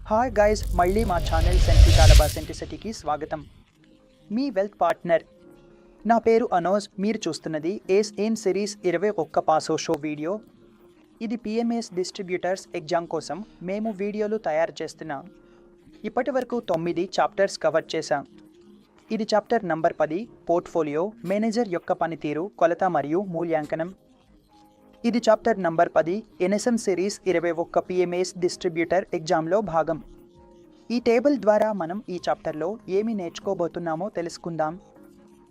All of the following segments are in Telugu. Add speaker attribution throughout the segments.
Speaker 1: హాయ్ గైస్, మళ్ళీ మా ఛానల్ సెంటిటాలబా సెంటిసిటీకి స్వాగతం. మీ వెల్త్ పార్ట్నర్. నా పేరు అనోజ్. మీరు చూస్తున్నది ఎస్ఎన్ సిరీస్ 21 పాసో షో వీడియో. ఇది పిఎంఎస్ డిస్ట్రిబ్యూటర్స్ ఎగ్జామ్ కోసం మేము వీడియోలు తయారు చేస్తున్నాం. ఇప్పటి వరకు 9 చాప్టర్స్ కవర్ చేశాం. ఇది చాప్టర్ నంబర్ 10, పోర్ట్ఫోలియో మేనేజర్ యొక్క పనితీరు, కొలత మరియు మూల్యాంకనం. ఇది chapter number 10 NSM series 21 PMS distributor ఎగ్జామ్లో భాగం. ఈ టేబుల్ ద్వారా మనం ఈ చాప్టర్లో ఏమి నేర్చుకోబోతున్నామో తెలుసుకుందాం.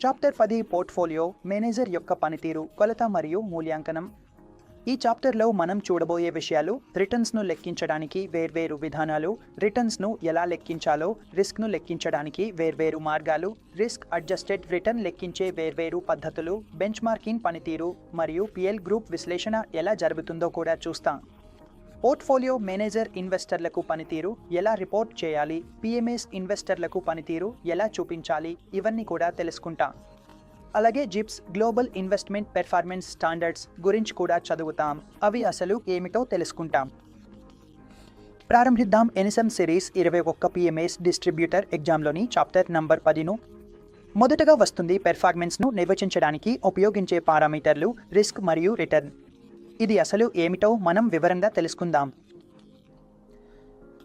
Speaker 1: చాప్టర్ 10 పోర్ట్ఫోలియో మేనేజర్ యొక్క పనితీరు, కొలత మరియు మూల్యాంకనం. ఈ చాప్టర్లో మనం చూడబోయే విషయాలు: రిటర్న్స్ను లెక్కించడానికి వేర్వేరు విధానాలు, రిటర్న్స్ను ఎలా లెక్కించాలో, రిస్క్ను లెక్కించడానికి వేర్వేరు మార్గాలు, రిస్క్ అడ్జస్టెడ్ రిటర్న్ లెక్కించే వేర్వేరు పద్ధతులు, బెంచ్ మార్కింగ్ పనితీరు మరియు పిఎల్ గ్రూప్ విశ్లేషణ ఎలా జరుగుతుందో కూడా చూస్తాం. పోర్ట్ఫోలియో మేనేజర్ ఇన్వెస్టర్లకు పనితీరు ఎలా రిపోర్ట్ చేయాలి, పిఎంఎస్ ఇన్వెస్టర్లకు పనితీరు ఎలా చూపించాలి, ఇవన్నీ కూడా తెలుసుకుంటాం. అలాగే GIPS global investment performance standards గురించి కూడా చదువుతాం. అవి అసలు ఏమిటో తెలుసుకుంటాం. ప్రారంభిద్దాం ఎన్ఎస్ఎం సిరీస్ 21 పిఎంఎస్ డిస్ట్రిబ్యూటర్ ఎగ్జామ్లోని చాప్టర్ నంబర్ 10ను. మొదటగా వస్తుంది పెర్ఫార్మెన్స్ను నిర్వచించడానికి ఉపయోగించే పారామీటర్లు, రిస్క్ మరియు రిటర్న్. ఇది అసలు ఏమిటో మనం వివరంగా తెలుసుకుందాం.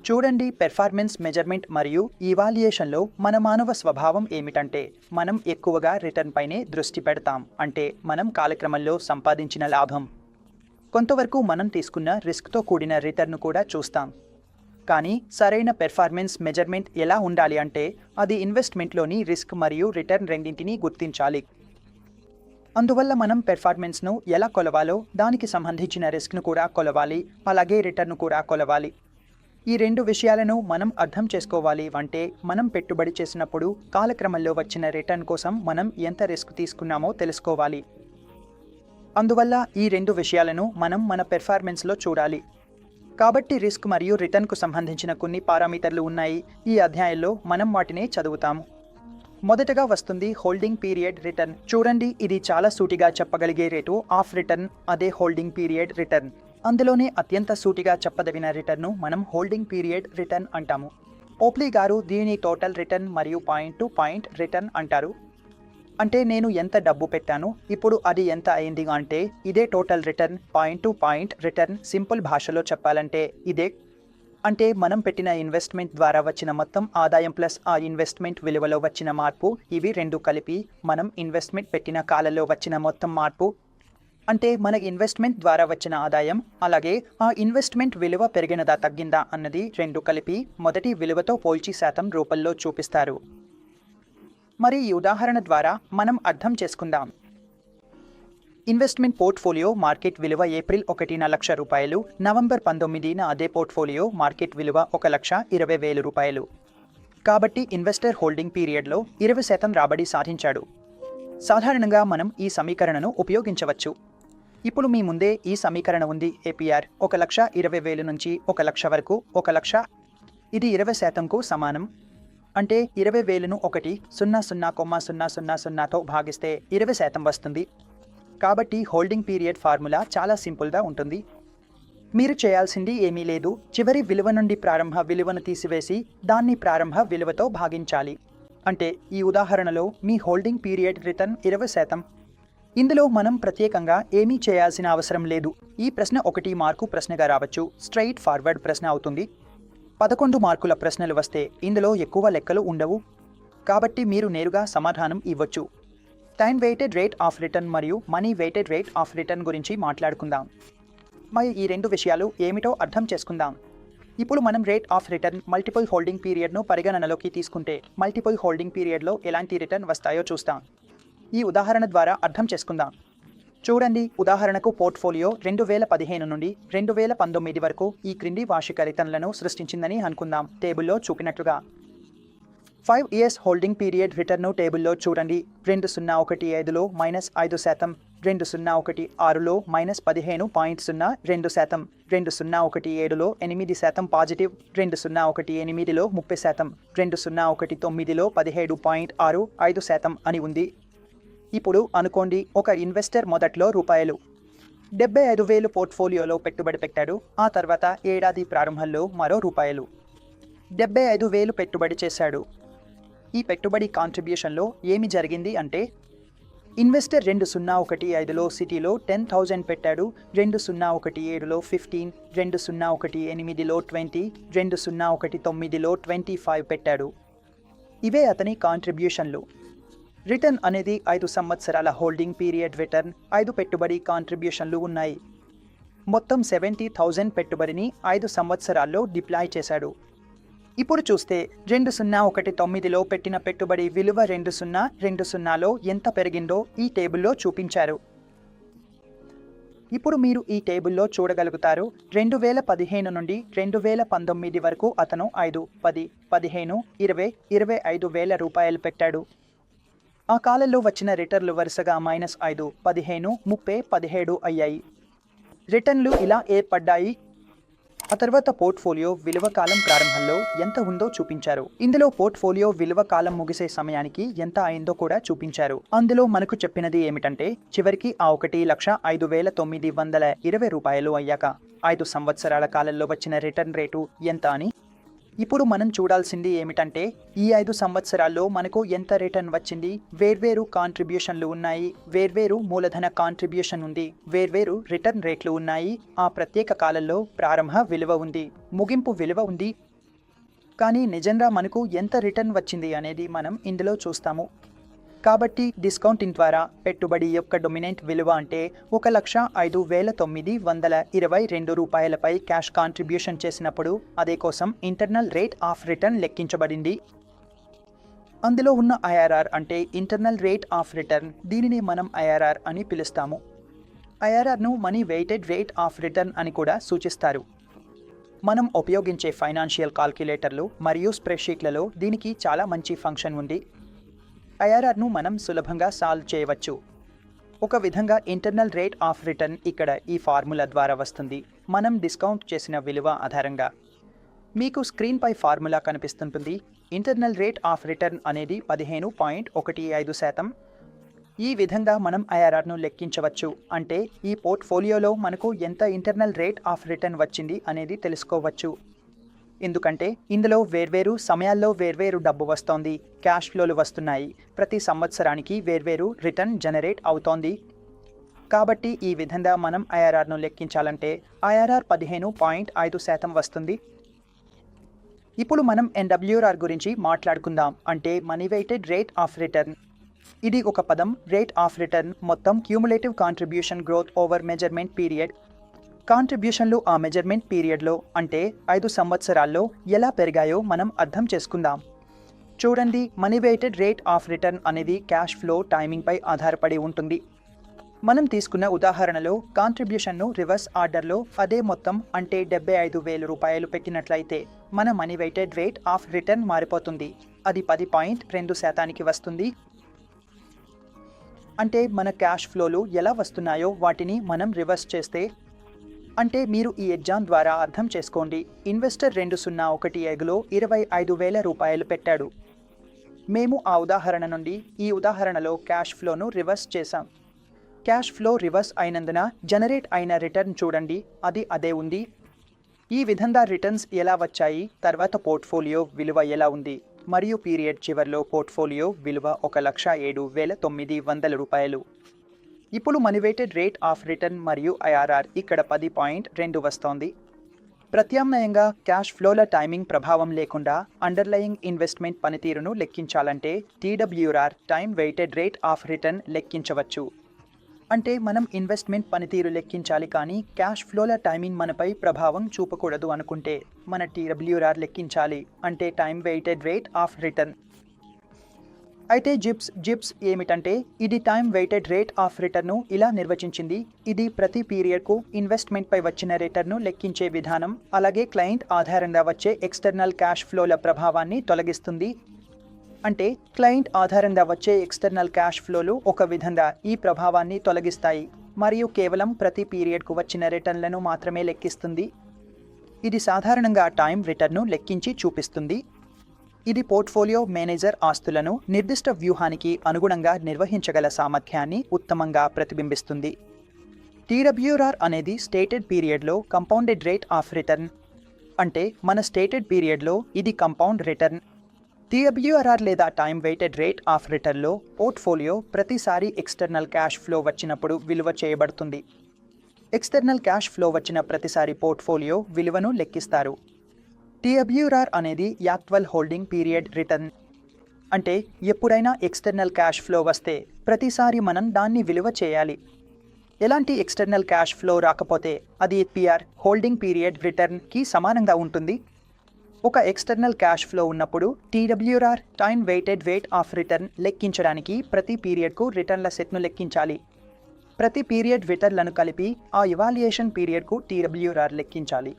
Speaker 1: చూడండి, పెర్ఫార్మెన్స్ మెజర్మెంట్ మరియు ఈవాల్యుయేషన్లో మన మానవ స్వభావం ఏమిటంటే మనం ఎక్కువగా రిటర్న్ పైనే దృష్టి పెడతాం. అంటే మనం కాలక్రమంలో సంపాదించిన లాభం, కొంతవరకు మనం తీసుకున్న రిస్క్తో కూడిన రిటర్న్ కూడా చూస్తాం. కానీ సరైన పెర్ఫార్మెన్స్ మెజర్మెంట్ ఎలా ఉండాలి అంటే అది ఇన్వెస్ట్మెంట్లోని రిస్క్ మరియు రిటర్న్ రెండింటినీ గుర్తించాలి. అందువల్ల మనం పెర్ఫార్మెన్స్ను ఎలా కొలవాలో దానికి సంబంధించిన రిస్క్ను కూడా కొలవాలి, అలాగే రిటర్న్ను కూడా కొలవాలి. ఈ రెండు విషయాలను మనం అర్థం చేసుకోవాలి. అంటే మనం పెట్టుబడి చేసినప్పుడు కాలక్రమంలో వచ్చిన రిటర్న్ కోసం మనం ఎంత రిస్క్ తీసుకున్నామో తెలుసుకోవాలి. అందువల్ల ఈ రెండు విషయాలను మనం మన పెర్ఫార్మెన్స్లో చూడాలి. కాబట్టి రిస్క్ మరియు రిటర్న్కు సంబంధించిన కొన్ని పారామీటర్లు ఉన్నాయి. ఈ అధ్యాయంలో మనం వాటినే చదువుతాము. మొదటగా వస్తుంది హోల్డింగ్ పీరియడ్ రిటర్న్. చూడండి, ఇది చాలా సూటిగా చెప్పగలిగే రేటు ఆఫ్ రిటర్న్, అదే హోల్డింగ్ పీరియడ్ రిటర్న్. అందులోనే అత్యంత సూటిగా చెప్పదగిన రిటర్న్ను మనం హోల్డింగ్ పీరియడ్ రిటర్న్ అంటాము. ఓప్లీ గారు దీనిని టోటల్ రిటర్న్ మరియు పాయింట్ టు పాయింట్ రిటర్న్ అంటారు. అంటే నేను ఎంత డబ్బు పెట్టాను, ఇప్పుడు అది ఎంత అయింది అంటే ఇదే total return, point to point return. Simple భాషలో చెప్పాలంటే ఇదే. అంటే మనం పెట్టిన ఇన్వెస్ట్మెంట్ ద్వారా వచ్చిన మొత్తం ఆదాయం ప్లస్ ఆ ఇన్వెస్ట్మెంట్ విలువలో వచ్చిన మార్పు, ఇవి రెండు కలిపి మనం ఇన్వెస్ట్మెంట్ పెట్టిన కాలంలో వచ్చిన మొత్తం మార్పు. అంటే మన ఇన్వెస్ట్మెంట్ ద్వారా వచ్చిన ఆదాయం, అలాగే ఆ ఇన్వెస్ట్మెంట్ విలువ పెరిగినదా తగ్గిందా అన్నది రెండు కలిపి మొదటి విలువతో పోల్చి శాతం రూపంలో చూపిస్తారు. మరి ఈ ఉదాహరణ ద్వారా మనం అర్థం చేసుకుందాం. ఇన్వెస్ట్మెంట్ పోర్ట్ఫోలియో మార్కెట్ విలువ ఏప్రిల్ 1న ₹1,00,000, నవంబర్ 19న అదే పోర్ట్ఫోలియో మార్కెట్ విలువ ₹1,20,000. కాబట్టి ఇన్వెస్టర్ హోల్డింగ్ పీరియడ్లో 20% రాబడి సాధించాడు. సాధారణంగా మనం ఈ సమీకరణను ఉపయోగించవచ్చు. ఇప్పుడు మీ ముందే ఈ సమీకరణ ఉంది. ఏపీఆర్ 1,20,000 నుంచి 1,00,000 వరకు 1,00,000. ఇది 20%కు సమానం. అంటే 20,000ను 1,00,000,000తో భాగిస్తే 20% వస్తుంది. కాబట్టి హోల్డింగ్ పీరియడ్ ఫార్ములా చాలా సింపుల్గా ఉంటుంది. మీరు చేయాల్సింది ఏమీ లేదు. చివరి విలువ నుండి ప్రారంభ విలువను తీసివేసి దాన్ని ప్రారంభ విలువతో భాగించాలి. అంటే ఈ ఉదాహరణలో మీ హోల్డింగ్ పీరియడ్ రిటర్న్ 20%. ఇందులో మనం ప్రత్యేకంగా ఏమీ చేయాల్సిన అవసరం లేదు. ఈ ప్రశ్న 1 మార్కు ప్రశ్నగా రావచ్చు, స్ట్రైట్ ఫార్వర్డ్ ప్రశ్న అవుతుంది. 11 మార్కుల ప్రశ్నలు వస్తే ఇందులో ఎక్కువ లెక్కలు ఉండవు. కాబట్టి మీరు నేరుగా సమాధానం ఇవ్వచ్చు. Time weighted rate of return మరియు money weighted rate of return గురించి మాట్లాడుకుందాం. మరి ఈ రెండు విషయాలు ఏమిటో అర్థం చేసుకుందాం. ఇప్పుడు మనం rate of return multiple holding పీరియడ్ను పరిగణనలోకి తీసుకుంటే మల్టిపుల్ హోల్డింగ్ పీరియడ్లో ఎలాంటి రిటర్న్ వస్తాయో చూస్తాం. ఈ ఉదాహరణ ద్వారా అర్థం చేసుకుందాం. చూడండి, ఉదాహరణకు పోర్ట్ఫోలియో 2015 నుండి 2019 వరకు ఈ క్రింది వార్షిక రిటర్న్లను సృష్టించిందని అనుకుందాం. టేబుల్లో చూపినట్లుగా 5 years హోల్డింగ్ పీరియడ్ రిటర్న్ను టేబుల్లో చూడండి. 2015లో -5%, 2016లో -15.02%, 2017లో 8% పాజిటివ్, 2018లో 30%, 2019లో 17.65% అని ఉంది. ఇప్పుడు అనుకోండి, ఒక ఇన్వెస్టర్ మొదట్లో ₹75,000 పోర్ట్ఫోలియోలో పెట్టుబడి పెట్టాడు. ఆ తర్వాత ఏడాది ప్రారంభంలో మరో ₹. 75,000 పెట్టుబడి చేశాడు. ఈ పెట్టుబడి కాంట్రిబ్యూషన్లో ఏమి జరిగింది అంటే ఇన్వెస్టర్ 2015లో సిటీలో 10,000 పెట్టాడు, 2017లో 15, 2018లో 20, 2019లో 25 పెట్టాడు. ఇవే అతని కాంట్రిబ్యూషన్లు. రిటర్న్ అనేది 5 సంవత్సరాల హోల్డింగ్ పీరియడ్ రిటర్న్, 5 పెట్టుబడి కాంట్రిబ్యూషన్లు ఉన్నాయి. మొత్తం 70,000 పెట్టుబడిని 5 సంవత్సరాల్లో డిప్లాయ్ చేశాడు. ఇప్పుడు చూస్తే 2019లో పెట్టిన పెట్టుబడి విలువ 2020లో ఎంత పెరిగిందో ఈ టేబుల్లో చూపించారు. ఇప్పుడు మీరు ఈ టేబుల్లో చూడగలుగుతారు. 2015 నుండి 2019 వరకు అతను 5, 10, 15, 20, 25,000 రూపాయలు పెట్టాడు. ఆ కాలంలో వచ్చిన రిటర్న్లు వరుసగా -5, 15, 30, 17 అయ్యాయి. రిటర్న్లు ఇలా ఏర్పడ్డాయి. ఆ తర్వాత పోర్ట్ఫోలియో విలువ కాలం ప్రారంభంలో ఎంత ఉందో చూపించారు. ఇందులో పోర్ట్ఫోలియో విలువ కాలం ముగిసే సమయానికి ఎంత అయిందో కూడా చూపించారు. అందులో మనకు చెప్పినది ఏమిటంటే చివరికి ఆ 1,05,920 రూపాయలు అయ్యాక 5 సంవత్సరాల కాలంలో వచ్చిన రిటర్న్ రేటు ఎంత అని. ఇప్పుడు మనం చూడాల్సింది ఏమిటంటే ఈ 5 సంవత్సరాల్లో మనకు ఎంత రిటర్న్ వచ్చింది. వేర్వేరు కాంట్రిబ్యూషన్లు ఉన్నాయి, వేర్వేరు మూలధన కాంట్రిబ్యూషన్ ఉంది, వేర్వేరు రిటర్న్ రేట్లు ఉన్నాయి. ఆ ప్రత్యేక కాలంలో ప్రారంభ విలువ ఉంది, ముగింపు విలువ ఉంది. కానీ నిజంగా మనకు ఎంత రిటర్న్ వచ్చింది అనేది మనం ఇందులో చూస్తాము. కాబట్టి డిస్కౌంటింగ్ ద్వారా పెట్టుబడి యొక్క డొమినెంట్ విలువ అంటే 1,05,922 రూపాయలపై క్యాష్ కాంట్రిబ్యూషన్ చేసినప్పుడు అదే కోసం ఇంటర్నల్ రేట్ ఆఫ్ రిటర్న్ లెక్కించబడింది. అందులో ఉన్న IRR అంటే ఇంటర్నల్ రేట్ ఆఫ్ రిటర్న్, దీనిని మనం IRR అని పిలుస్తాము. IRRను money weighted rate of return అని కూడా సూచిస్తారు. మనం ఉపయోగించే ఫైనాన్షియల్ కాల్క్యులేటర్లు మరియు స్ప్రెడ్షీట్లలో దీనికి చాలా మంచి ఫంక్షన్ ఉంది. IRRను మనం సులభంగా సాల్వ్ చేయవచ్చు. ఒక విధంగా ఇంటర్నల్ రేట్ ఆఫ్ రిటర్న్ ఇక్కడ ఈ ఫార్ములా ద్వారా వస్తుంది. మనం డిస్కౌంట్ చేసిన విలువ ఆధారంగా. మీకు స్క్రీన్పై ఫార్ములా కనిపిస్తుంటుంది. ఇంటర్నల్ రేట్ ఆఫ్ రిటర్న్ అనేది 15.15%. ఈ విధంగా మనం IRRను లెక్కించవచ్చు. అంటే ఈ పోర్ట్ఫోలియోలో మనకు ఎంత ఇంటర్నల్ రేట్ ఆఫ్ రిటర్న్ వచ్చింది అనేది తెలుసుకోవచ్చు. ఎందుకంటే ఇందులో వేర్వేరు సమయాల్లో వేర్వేరు డబ్బు వస్తోంది, క్యాష్ ఫ్లోలు వస్తున్నాయి, ప్రతి సంవత్సరానికి వేర్వేరు రిటర్న్ జనరేట్ అవుతోంది. కాబట్టి ఈ విధంగా మనం IRRను లెక్కించాలంటే IRR 15.5% వస్తుంది. ఇప్పుడు మనం NWR గురించి మాట్లాడుకుందాం. అంటే money weighted rate of return. ఇది ఒక పదం. రేట్ ఆఫ్ రిటర్న్ మొత్తం cumulative contribution growth over measurement period. కాంట్రిబ్యూషన్లు ఆ మెజర్మెంట్ పీరియడ్లో అంటే 5 సంవత్సరాల్లో ఎలా పెరిగాయో మనం అర్థం చేసుకుందాం. చూడండి, money weighted rate of return అనేది క్యాష్ ఫ్లో టైమింగ్పై ఆధారపడి ఉంటుంది. మనం తీసుకున్న ఉదాహరణలో కాంట్రిబ్యూషన్ను రివర్స్ ఆర్డర్లో అదే మొత్తం అంటే 75,000 రూపాయలు పెట్టినట్లయితే మన money weighted rate of return మారిపోతుంది. అది 10.2% వస్తుంది. అంటే మన క్యాష్ ఫ్లోలు ఎలా వస్తున్నాయో వాటిని మనం రివర్స్ చేస్తే, అంటే మీరు ఈ ఎగ్జామ్ ద్వారా అర్థం చేసుకోండి. ఇన్వెస్టర్ 2015లో 25,000 రూపాయలు పెట్టాడు. మేము ఆ ఉదాహరణ నుండి ఈ ఉదాహరణలో క్యాష్ ఫ్లోను రివర్స్ చేశాం. క్యాష్ ఫ్లో రివర్స్ అయినందున జనరేట్ అయిన రిటర్న్ చూడండి, అది అదే ఉంది. ఈ విధంగా రిటర్న్స్ ఎలా వచ్చాయి, తర్వాత పోర్ట్ఫోలియో విలువ ఎలా ఉంది మరియు పీరియడ్ చివరిలో పోర్ట్ఫోలియో విలువ 1,07,900 రూపాయలు. ఇప్పుడు money weighted rate of return మరియు IRR ఇక్కడ 10.2 వస్తోంది. ప్రత్యామ్నాయంగా క్యాష్ ఫ్లోల టైమింగ్ ప్రభావం లేకుండా అండర్లయింగ్ ఇన్వెస్ట్మెంట్ పనితీరును లెక్కించాలంటే TWR time weighted rate of return లెక్కించవచ్చు. అంటే మనం ఇన్వెస్ట్మెంట్ పనితీరు లెక్కించాలి, కానీ క్యాష్ ఫ్లోల టైమింగ్ మనపై ప్రభావం చూపకూడదు అనుకుంటే మన TWR లెక్కించాలి, అంటే time weighted rate of return. అయితే జిప్స్ ఏమిటంటే ఇది టైమ్ వెయిటెడ్ రేట్ ఆఫ్ రిటర్న్ను ఇలా నిర్వచించింది. ఇది ప్రతి పీరియడ్కు ఇన్వెస్ట్మెంట్పై వచ్చిన రిటర్న్ను లెక్కించే విధానం, అలాగే క్లయింట్ ఆధారంగా వచ్చే ఎక్స్టర్నల్ క్యాష్ ఫ్లోల ప్రభావాన్ని తొలగిస్తుంది. అంటే క్లయింట్ ఆధారంగా వచ్చే ఎక్స్టర్నల్ క్యాష్ ఫ్లోలు ఒక విధంగా ఈ ప్రభావాన్ని తొలగిస్తాయి మరియు కేవలం ప్రతి పీరియడ్కు వచ్చిన రిటర్న్లను మాత్రమే లెక్కిస్తుంది. ఇది సాధారణంగా టైమ్ రిటర్న్ను లెక్కించి చూపిస్తుంది. ఇది పోర్ట్ఫోలియో మేనేజర్ ఆస్తులను నిర్దిష్ట వ్యూహానికి అనుగుణంగా నిర్వహించగల సామర్థ్యాన్ని ఉత్తమంగా ప్రతిబింబిస్తుంది. TWR అనేది స్టేటెడ్ పీరియడ్లో కంపౌండెడ్ రేట్ ఆఫ్ రిటర్న్. అంటే మన స్టేటెడ్ పీరియడ్లో ఇది కంపౌండ్ రిటర్న్. టీడబ్ల్యూఆర్ఆర్ లేదా టైం వెయిటెడ్ రేట్ ఆఫ్ రిటర్న్లో పోర్ట్ఫోలియో ప్రతిసారి ఎక్స్టర్నల్ క్యాష్ ఫ్లో వచ్చినప్పుడు విలువ చేయబడుతుంది. ఎక్స్టర్నల్ క్యాష్ ఫ్లో వచ్చిన ప్రతిసారి పోర్ట్ఫోలియో విలువను లెక్కిస్తారు. టీడబ్ల్యూఆర్ఆర్ అనేది యాక్చువల్ హోల్డింగ్ పీరియడ్ రిటర్న్. అంటే ఎప్పుడైనా ఎక్స్టర్నల్ క్యాష్ ఫ్లో వస్తే ప్రతిసారి మనం దాన్ని విలువ చేయాలి. ఎలాంటి ఎక్స్టర్నల్ క్యాష్ ఫ్లో రాకపోతే అది పిఆర్ హోల్డింగ్ పీరియడ్ రిటర్న్కి సమానంగా ఉంటుంది. ఒక ఎక్స్టర్నల్ క్యాష్ ఫ్లో ఉన్నప్పుడు TWR time weighted rate of return లెక్కించడానికి ప్రతి పీరియడ్కు రిటర్న్ల సెట్ను లెక్కించాలి. ప్రతి పీరియడ్ రిటర్న్లను కలిపి ఆ ఇవాల్యుయేషన్ పీరియడ్కు టీడబ్ల్యూఆర్ లెక్కించాలి.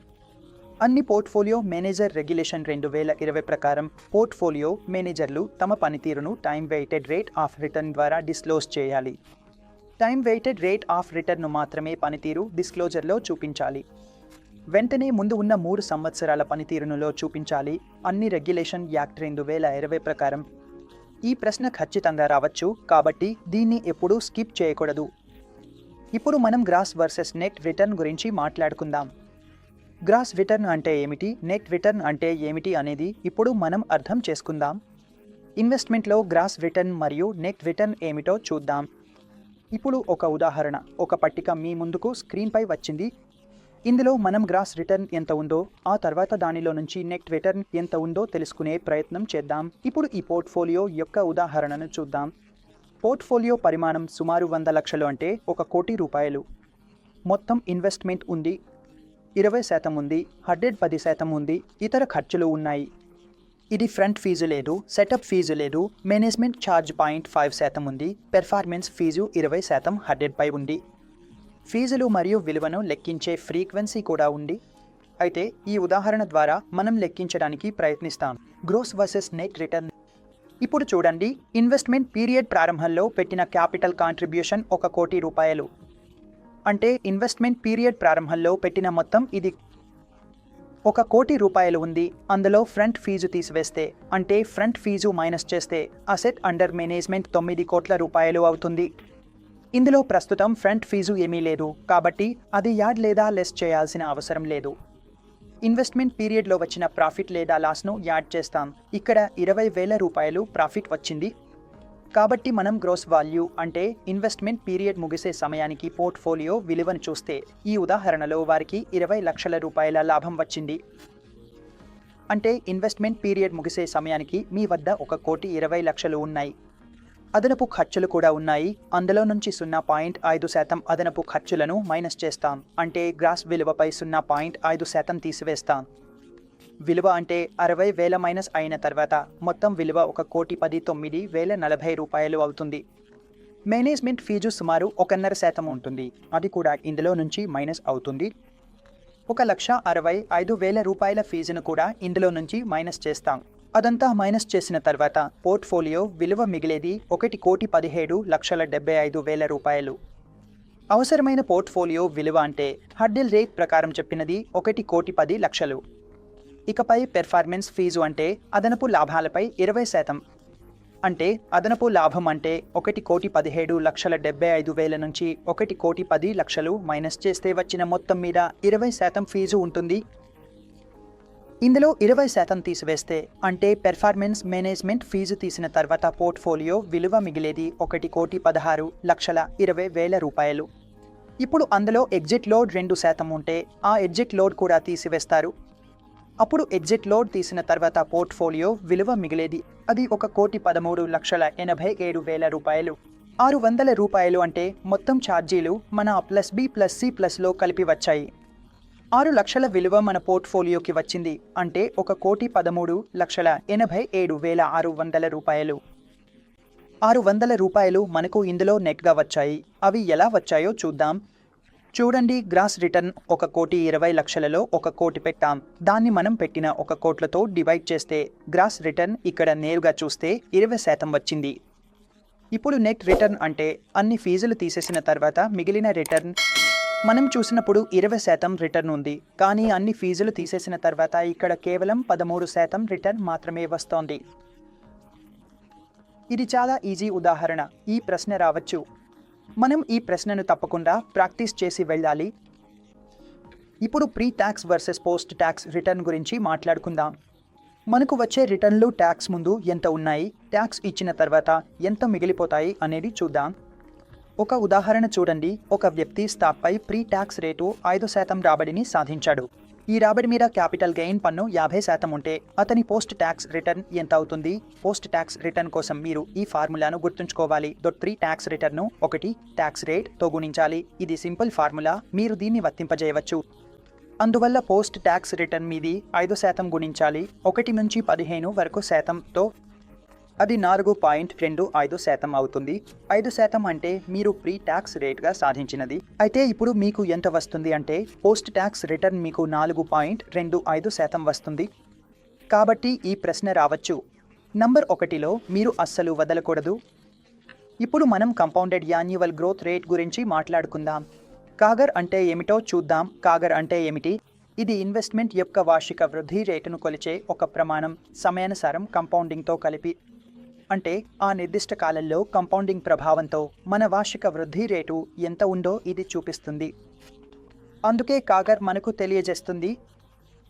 Speaker 1: అన్ని పోర్ట్ఫోలియో మేనేజర్ రెగ్యులేషన్ 2020 ప్రకారం పోర్ట్ఫోలియో మేనేజర్లు తమ పనితీరును time weighted rate of return ద్వారా డిస్క్లోజ్ చేయాలి. టైం వెయిటెడ్ రేట్ ఆఫ్ రిటర్న్ను మాత్రమే పనితీరు డిస్క్లోజర్లో చూపించాలి. వెంటనే ముందు ఉన్న 3 సంవత్సరాల పనితీరునులో చూపించాలి. అన్ని రెగ్యులేషన్ యాక్ట్ 2020 ప్రకారం. ఈ ప్రశ్న ఖచ్చితంగా రావచ్చు కాబట్టి దీన్ని ఎప్పుడూ స్కిప్ చేయకూడదు. ఇప్పుడు మనం గ్రాస్ వర్సెస్ నెట్ రిటర్న్ గురించి మాట్లాడుకుందాం. గ్రాస్ రిటర్న్ అంటే ఏమిటి, నెట్ రిటర్న్ అంటే ఏమిటి అనేది ఇప్పుడు మనం అర్థం చేసుకుందాం. ఇన్వెస్ట్మెంట్లో గ్రాస్ రిటర్న్ మరియు నెట్ రిటర్న్ ఏమిటో చూద్దాం. ఇప్పుడు ఒక ఉదాహరణ, ఒక పట్టిక మీ ముందుకు స్క్రీన్పై వచ్చింది. ఇందులో మనం గ్రాస్ రిటర్న్ ఎంత ఉందో, ఆ తర్వాత దానిలో నుంచి నెట్ రిటర్న్ ఎంత ఉందో తెలుసుకునే ప్రయత్నం చేద్దాం. ఇప్పుడు ఈ పోర్ట్ఫోలియో యొక్క ఉదాహరణను చూద్దాం. పోర్ట్ఫోలియో పరిమాణం సుమారు 100 లక్షలు అంటే 1 కోటి రూపాయలు. మొత్తం ఇన్వెస్ట్మెంట్ ఉంది, 20% ఉంది, 10% ఉంది, ఇతర ఖర్చులు ఉన్నాయి. ఇది ఫ్రంట్ ఫీజు లేదు, సెటప్ ఫీజు లేదు, మేనేజ్మెంట్ ఛార్జ్ 0.5% ఉంది, పెర్ఫార్మెన్స్ ఫీజు 20% 100 ఉంది. ఫీజులు మరియు విలువను లెక్కించే ఫ్రీక్వెన్సీ కూడా ఉంది. అయితే ఈ ఉదాహరణ ద్వారా మనం లెక్కించడానికి ప్రయత్నిస్తాం గ్రోస్ వర్సెస్ నెట్ రిటర్న్. ఇప్పుడు చూడండి, ఇన్వెస్ట్మెంట్ పీరియడ్ ప్రారంభంలో పెట్టిన క్యాపిటల్ కాంట్రిబ్యూషన్ 1 కోటి రూపాయలు. అంటే ఇన్వెస్ట్మెంట్ పీరియడ్ ప్రారంభంలో పెట్టిన మొత్తం ఇది 1 కోటి రూపాయలు ఉంది. అందులో ఫ్రంట్ ఫీజు తీసివేస్తే, అంటే ఫ్రంట్ ఫీజు మైనస్ చేస్తే అసెట్ అండర్ మేనేజ్మెంట్ 9 కోట్ల రూపాయలు అవుతుంది. ఇందులో ప్రస్తుతం ఫ్రంట్ ఫీజు ఏమీ లేదు కాబట్టి అది యాడ్ లేదా లెస్ చేయాల్సిన అవసరం లేదు. ఇన్వెస్ట్మెంట్ పీరియడ్లో వచ్చిన ప్రాఫిట్ లేదా లాస్ను యాడ్ చేస్తాం. ఇక్కడ 20,000 రూపాయలు ప్రాఫిట్ వచ్చింది కాబట్టి మనం గ్రోస్ వాల్యూ అంటే ఇన్వెస్ట్మెంట్ పీరియడ్ ముగిసే సమయానికి పోర్ట్ఫోలియో విలువను చూస్తే ఈ ఉదాహరణలో వారికి 20 లక్షల రూపాయల లాభం వచ్చింది. అంటే ఇన్వెస్ట్మెంట్ పీరియడ్ ముగిసే సమయానికి మీ వద్ద 1 కోటి 20 లక్షలు ఉన్నాయి. అదనపు ఖర్చులు కూడా ఉన్నాయి. అందులో నుంచి 0.5% అదనపు ఖర్చులను మైనస్ చేస్తాం. అంటే గ్రాస్ విలువపై 0.5% తీసివేస్తాం. విలువ అంటే 60,000 మైనస్ అయిన తర్వాత మొత్తం విలువ 1,19,040 రూపాయలు అవుతుంది. మేనేజ్మెంట్ ఫీజు సుమారు 1.5% ఉంటుంది. అది కూడా ఇందులో నుంచి మైనస్ అవుతుంది. 1,65,000 రూపాయల ఫీజును కూడా ఇందులో నుంచి మైనస్ చేస్తాం. అదంతా మైనస్ చేసిన తర్వాత పోర్ట్ఫోలియో విలువ మిగిలేది 1,17,75,000 రూపాయలు. అవసరమైన పోర్ట్ఫోలియో విలువ అంటే హర్డిల్ రేట్ ప్రకారం చెప్పినది 1,10,00,000. ఇకపై పెర్ఫార్మెన్స్ ఫీజు అంటే అదనపు లాభాలపై 20%. అంటే అదనపు లాభం అంటే 1,17,75,000 నుంచి 1,10,00,000 మైనస్ చేస్తే వచ్చిన మొత్తం మీద 20% ఫీజు ఉంటుంది. ఇందులో 20% తీసివేస్తే, అంటే పెర్ఫార్మెన్స్ మేనేజ్మెంట్ ఫీజు తీసిన తర్వాత పోర్ట్ఫోలియో విలువ మిగిలేది 1,16,20,000 రూపాయలు. ఇప్పుడు అందులో ఎగ్జిట్ లోడ్ 2% ఉంటే ఆ ఎగ్జిట్ లోడ్ కూడా తీసివేస్తారు. అప్పుడు ఎగ్జిట్ లోడ్ తీసిన తర్వాత పోర్ట్ఫోలియో విలువ మిగిలేది అది 1,13,87,000 రూపాయలు. 600 రూపాయలు అంటే మొత్తం ఛార్జీలు మన A+B+C+లో కలిపి వచ్చాయి. 6 లక్షల విలువ మన పోర్ట్ఫోలియోకి వచ్చింది. అంటే 1,13,87,600 రూపాయలు. 600 రూపాయలు మనకు ఇందులో నెట్గా వచ్చాయి. అవి ఎలా వచ్చాయో చూద్దాం. చూడండి, గ్రాస్ రిటర్న్ 1,20,00,000లో 1 కోటి పెట్టాం. దాన్ని మనం పెట్టిన 1 కోట్లతో డివైడ్ చేస్తే గ్రాస్ రిటర్న్ ఇక్కడ నేరుగా చూస్తే 20% వచ్చింది. ఇప్పుడు నెట్ రిటర్న్ అంటే అన్ని ఫీజులు తీసేసిన తర్వాత మిగిలిన రిటర్న్. మనం చూసినప్పుడు 20% రిటర్న్ ఉంది, కానీ అన్ని ఫీజులు తీసేసిన తర్వాత ఇక్కడ కేవలం 13% రిటర్న్ మాత్రమే వస్తోంది. ఇది చాలా ఈజీ ఉదాహరణ. ఈ ప్రశ్న రావచ్చు. మనం ఈ ప్రశ్నను తప్పకుండా ప్రాక్టీస్ చేసి వెళ్ళాలి. ఇప్పుడు pre tax versus post tax return గురించి మాట్లాడుకుందాం. మనకు వచ్చే రిటర్న్లు ట్యాక్స్ ముందు ఎంత ఉన్నాయి, ట్యాక్స్ ఇచ్చిన తర్వాత ఎంత మిగిలిపోతాయి అనేది చూద్దాం. ఒక ఉదాహరణ చూడండి. ఒక వ్యక్తి స్టాక్పై ప్రీ ట్యాక్స్ రేటు 5% రాబడిని సాధించాడు. ఈ రాబడి మీద క్యాపిటల్ గెయిన్ పన్ను 50% ఉంటే అతని పోస్ట్ ట్యాక్స్ రిటర్న్ ఎంత అవుతుంది? పోస్ట్ ట్యాక్స్ రిటర్న్ కోసం మీరు ఈ ఫార్ములాను గుర్తుంచుకోవాలి. ప్రీ ట్యాక్స్ రిటర్ను 1 ట్యాక్స్ రేట్తో గుణించాలి. ఇది సింపుల్ ఫార్ములా, మీరు దీన్ని వర్తింపజేయవచ్చు. అందువల్ల పోస్ట్ ట్యాక్స్ రిటర్న్ మీది 5% గుణించాలి 1 నుంచి 15 వరకు శాతంతో, అది 4.25% అవుతుంది. 5% అంటే మీరు ప్రీ ట్యాక్స్ రేట్గా సాధించినది. అయితే ఇప్పుడు మీకు ఎంత వస్తుంది అంటే పోస్ట్ ట్యాక్స్ రిటర్న్ మీకు 4.25% వస్తుంది. కాబట్టి ఈ ప్రశ్న రావచ్చు, నంబర్ 1లో మీరు అస్సలు వదలకూడదు. ఇప్పుడు మనం కంపౌండెడ్ యాన్యువల్ గ్రోత్ రేట్ గురించి మాట్లాడుకుందాం. కాగర్ అంటే ఏమిటో చూద్దాం. కాగర్ అంటే ఏమిటి? ఇది ఇన్వెస్ట్మెంట్ యొక్క వార్షిక వృద్ధి రేటును కొలిచే ఒక ప్రమాణం. సమయానుసారం కంపౌండింగ్తో కలిపి, అంటే ఆ నిర్దిష్ట కాలంలో కంపౌండింగ్ ప్రభావంతో మన వార్షిక వృద్ధి రేటు ఎంత ఉందో ఇది చూపిస్తుంది. అందుకే కాగర్ మనకు తెలియజేస్తుంది.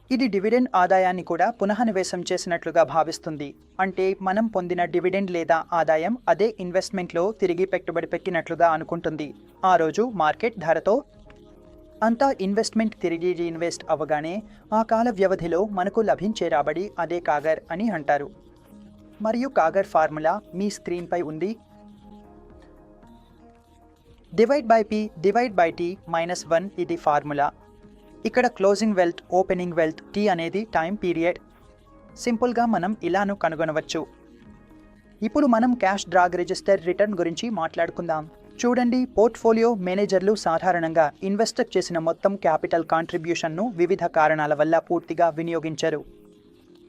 Speaker 1: ఇది డివిడెండ్ ఆదాయాన్ని కూడా పునఃనివేశం చేసినట్లుగా భావిస్తుంది. అంటే మనం పొందిన డివిడెండ్ లేదా ఆదాయం అదే ఇన్వెస్ట్మెంట్లో తిరిగి పెట్టుబడి పెట్టినట్లుగా అనుకుంటుంది. ఆ రోజు మార్కెట్ ధరతో అంతా ఇన్వెస్ట్మెంట్ తిరిగి రీఇన్వెస్ట్ అవ్వగానే ఆ కాల వ్యవధిలో మనకు లభించే రాబడి అదే కాగర్ అని అంటారు. మరియు కాగర్ ఫార్ములా మీ స్క్రీన్పై ఉంది. Divide by P divide by T -1 ఇది ఫార్ములా. ఇక్కడ closing wealth, opening wealth, T అనేది టైం పీరియడ్. సింపుల్గా మనం ఇలాను కనుగొనవచ్చు. ఇప్పుడు మనం క్యాష్ డ్రాగ్ రిజిస్టర్ రిటర్న్ గురించి మాట్లాడుకుందాం. చూడండి, పోర్ట్ఫోలియో మేనేజర్లు సాధారణంగా ఇన్వెస్టర్ చేసిన మొత్తం క్యాపిటల్ కాంట్రిబ్యూషన్ను వివిధ కారణాల వల్ల పూర్తిగా వినియోగించరు.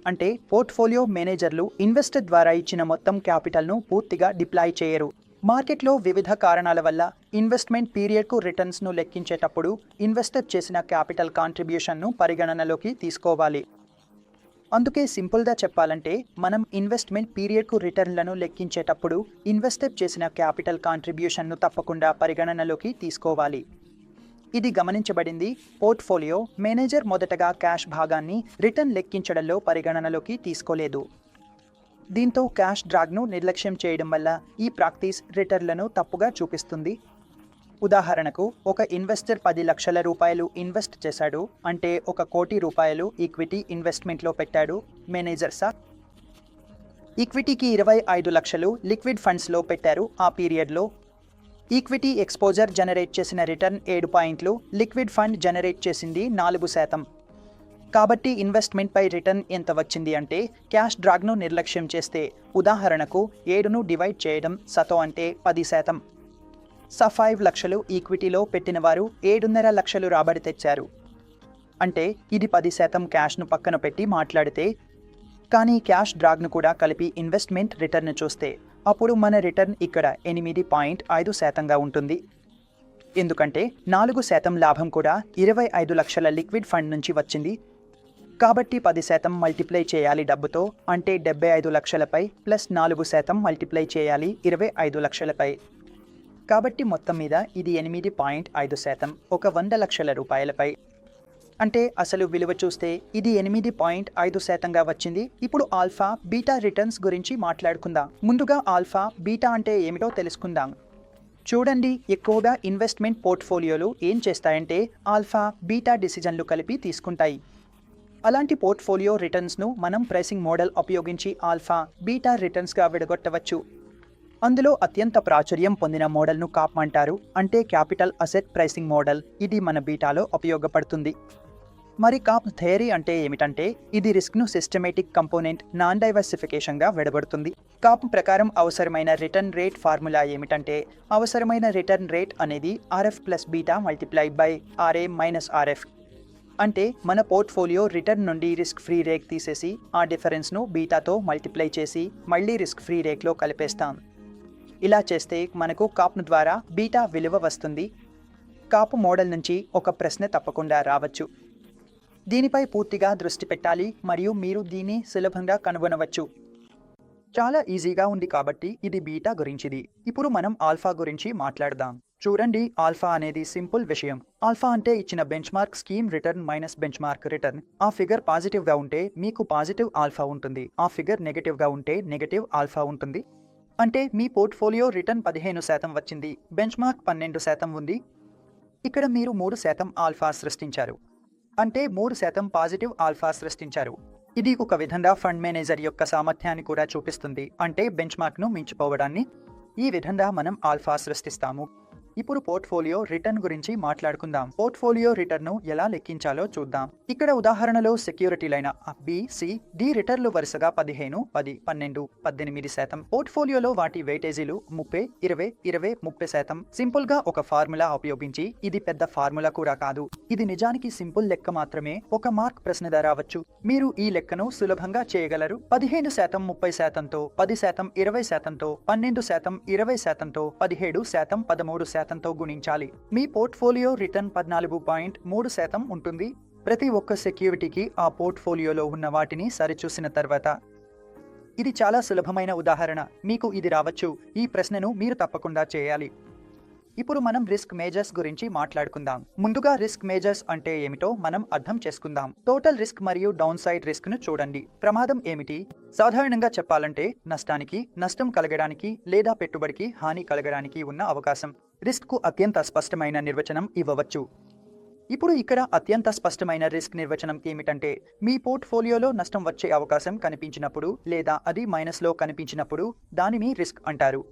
Speaker 1: అంటే పోర్ట్ఫోలియో మేనేజర్లు ఇన్వెస్టర్ ద్వారా ఇచ్చిన మొత్తం క్యాపిటల్ను పూర్తిగా డిప్లాయ్ చేయరు. మార్కెట్లో వివిధ కారణాల వల్ల ఇన్వెస్ట్మెంట్ పీరియడ్కు రిటర్న్స్ను లెక్కించేటప్పుడు ఇన్వెస్టర్ చేసిన క్యాపిటల్ కాంట్రిబ్యూషన్ను పరిగణనలోకి తీసుకోవాలి. అందుకే సింపుల్గా చెప్పాలంటే మనం ఇన్వెస్ట్మెంట్ పీరియడ్కు రిటర్న్లను లెక్కించేటప్పుడు ఇన్వెస్టర్ చేసిన క్యాపిటల్ కాంట్రిబ్యూషన్ను తప్పకుండా పరిగణనలోకి తీసుకోవాలి. ఇది గమనించబడింది. పోర్ట్ఫోలియో మేనేజర్ మొదటగా క్యాష్ భాగాన్ని రిటర్న్ లెక్కించడంలో పరిగణనలోకి తీసుకోలేదు. దీంతో క్యాష్ డ్రాగ్ను నిర్లక్ష్యం చేయడం వల్ల ఈ ప్రాక్టీస్ రిటర్న్లను తప్పుగా చూపిస్తుంది. ఉదాహరణకు, ఒక ఇన్వెస్టర్ 10 లక్షల రూపాయలు ఇన్వెస్ట్ చేశాడు. అంటే 1 కోటి రూపాయలు ఈక్విటీ ఇన్వెస్ట్మెంట్లో పెట్టాడు. మేనేజర్ ఈక్విటీకి 25 లక్షలు లిక్విడ్ ఫండ్స్లో పెట్టారు. ఆ పీరియడ్లో ఈక్విటీ ఎక్స్పోజర్ జనరేట్ చేసిన రిటర్న్ 7 పాయింట్లు, లిక్విడ్ ఫండ్ జనరేట్ చేసింది 4%. కాబట్టి ఇన్వెస్ట్మెంట్పై రిటర్న్ ఎంత వచ్చింది అంటే క్యాష్ డ్రాగ్ను నిర్లక్ష్యం చేస్తే, ఉదాహరణకు 7ను డివైడ్ చేయడం సతో అంటే 10%. 5 లక్షలు ఈక్విటీలో పెట్టిన వారు 7.5 లక్షలు రాబడి తెచ్చారు. అంటే ఇది 10% క్యాష్ను పక్కన పెట్టి మాట్లాడితే. కానీ క్యాష్ డ్రాగ్ను కూడా కలిపి ఇన్వెస్ట్మెంట్ రిటర్న్ చూస్తే అప్పుడు మన రిటర్న్ ఇక్కడ 8.5%గా ఉంటుంది. ఎందుకంటే 4% లాభం కూడా 25 లక్షల లిక్విడ్ ఫండ్ నుంచి వచ్చింది. కాబట్టి 10% మల్టిప్లై చేయాలి డబ్బుతో, అంటే 75 లక్షలపై ప్లస్ 4% మల్టిప్లై చేయాలి 25 లక్షలపై. కాబట్టి మొత్తం మీద ఇది 8.5%, ఒక 100 లక్షల రూపాయలపై. అంటే అసలు విలువ చూస్తే ఇది 8.5%గా వచ్చింది. ఇప్పుడు ఆల్ఫా బీటా రిటర్న్స్ గురించి మాట్లాడుకుందాం. ముందుగా ఆల్ఫా బీటా అంటే ఏమిటో తెలుసుకుందాం. చూడండి, ఎక్కువగా ఇన్వెస్ట్మెంట్ పోర్ట్ఫోలియోలు ఏం చేస్తాయంటే ఆల్ఫా బీటా డిసిజన్లు కలిపి తీసుకుంటాయి. అలాంటి పోర్ట్ఫోలియో రిటర్న్స్ను మనం ప్రైసింగ్ మోడల్ ఉపయోగించి ఆల్ఫా బీటా రిటర్న్స్గా విడగొట్టవచ్చు. అందులో అత్యంత ప్రాచుర్యం పొందిన మోడల్ను కాప్ అంటారు, అంటే క్యాపిటల్ అసెట్ ప్రైసింగ్ మోడల్. ఇది మన బీటాలో ఉపయోగపడుతుంది. మరి కాప్ థియరీ అంటే ఏమిటంటే ఇది రిస్క్ను సిస్టమేటిక్ కంపోనెంట్ నాన్ డైవర్సిఫికేషన్గా విడగొడుతుంది. కాప్ ప్రకారం అవసరమైన రిటర్న్ రేట్ ఫార్ములా ఏమిటంటే అవసరమైన రిటర్న్ రేట్ అనేది RF plus beta multiply by RA minus RF. అంటే మన పోర్ట్ఫోలియో రిటర్న్ నుండి రిస్క్ ఫ్రీ రేట్ తీసేసి ఆ డిఫరెన్స్ను బీటాతో మల్టిప్లై చేసి మళ్ళీ రిస్క్ ఫ్రీ రేట్లో కలిపేస్తాం. ఇలా చేస్తే మనకు కాప్ ద్వారా బీటా విలువ వస్తుంది. కాప్ మోడల్ నుంచి ఒక ప్రశ్న తప్పకుండా రావచ్చు. దీనిపై పూర్తిగా దృష్టి పెట్టాలి మరియు మీరు దీన్ని సులభంగా కనుగొనవచ్చు. చాలా ఈజీగా ఉంది కాబట్టి ఇది బీటా గురించిది. ఇప్పుడు మనం ఆల్ఫా గురించి మాట్లాడదాం. చూడండి, ఆల్ఫా అనేది సింపుల్ విషయం. ఆల్ఫా అంటే ఇచ్చిన benchmark scheme return minus benchmark return. ఆ ఫిగర్ పాజిటివ్గా ఉంటే మీకు పాజిటివ్ ఆల్ఫా ఉంటుంది, ఆ ఫిగర్ నెగటివ్గా ఉంటే నెగటివ్ ఆల్ఫా ఉంటుంది. అంటే మీ పోర్ట్ఫోలియో రిటర్న్ 15% వచ్చింది, బెంచ్మార్క్ 12% ఉంది. ఇక్కడ మీరు 3% ఆల్ఫా సృష్టించారు, అంటే 3% పాజిటివ్ ఆల్ఫా సృష్టించారు. ఇది ఒక విధంగా ఫండ్ మేనేజర్ యొక్క సామర్థ్యాన్ని కూడా చూపిస్తుంది, అంటే బెంచ్మార్క్ను మించిపోవడాన్ని. ఈ విధంగా మనం ఆల్ఫా సృష్టిస్తాము. ఇప్పుడు పోర్ట్ఫోలియో రిటర్న్ గురించి మాట్లాడుకుందాం. పోర్ట్ఫోలియో రిటర్న్ ను ఎలా లెక్కించాలో చూద్దాం. ఇక్కడ ఉదాహరణలో సెక్యూరిటీలైన బి, సి, డి రిటర్న్లు వరుసగా 15, 10, 12, 18%. పోర్ట్ఫోలియోలో వాటి వెయిటేజీలు 30, 20, 20, 30%. సింపుల్ గా ఒక ఫార్ములా ఉపయోగించి, ఇది పెద్ద ఫార్ములా కూడా కాదు, ఇది నిజానికి సింపుల్ లెక్క మాత్రమే, ఒక మార్క్ ప్రశ్న రావచ్చు. మీరు ఈ లెక్కను సులభంగా చేయగలరు. 15% 30%తో, 10% 20%తో, 12% 20%తో, 17% 13%తో గుణించాలి. మీ పోర్ట్ఫోలియో రిటర్న్ 14.3% ఉంటుంది. ప్రతి ఒక్క సెక్యూరిటీకి ఆ పోర్ట్ఫోలియోలో ఉన్న వాటిని సరిచూసిన తర్వాత. ఇది చాలా సులభమైన ఉదాహరణ, మీకు ఇది రావచ్చు. ఈ ప్రశ్నను మీరు తప్పకుండా చేయాలి. ఇప్పుడు మనం రిస్క్ మేజర్స్ గురించి మాట్లాడుకుందాం. ముందుగా రిస్క్ మేజర్స్ అంటే ఏమిటో మనం అర్థం చేసుకుందాం. టోటల్ రిస్క్ మరియు డౌన్ సైడ్ రిస్క్ ను చూడండి. ప్రమాదం ఏమిటి? సాధారణంగా చెప్పాలంటే నష్టానికి, నష్టం కలగడానికి లేదా పెట్టుబడికి హాని కలగడానికి ఉన్న అవకాశం. రిస్క్ కు అత్యంత స్పష్టమైన నిర్వచనం ఇవ్వవచ్చు. ఇప్పుడు ఇక్కడ అత్యంత స్పష్టమైన రిస్క్ నిర్వచనం ఏమిటంటే, మీ పోర్ట్ఫోలియోలో నష్టం వచ్చే అవకాశం కనిపించినప్పుడు లేదా అది మైనస్లో కనిపించినప్పుడు దానిని రిస్క్ అంటారు.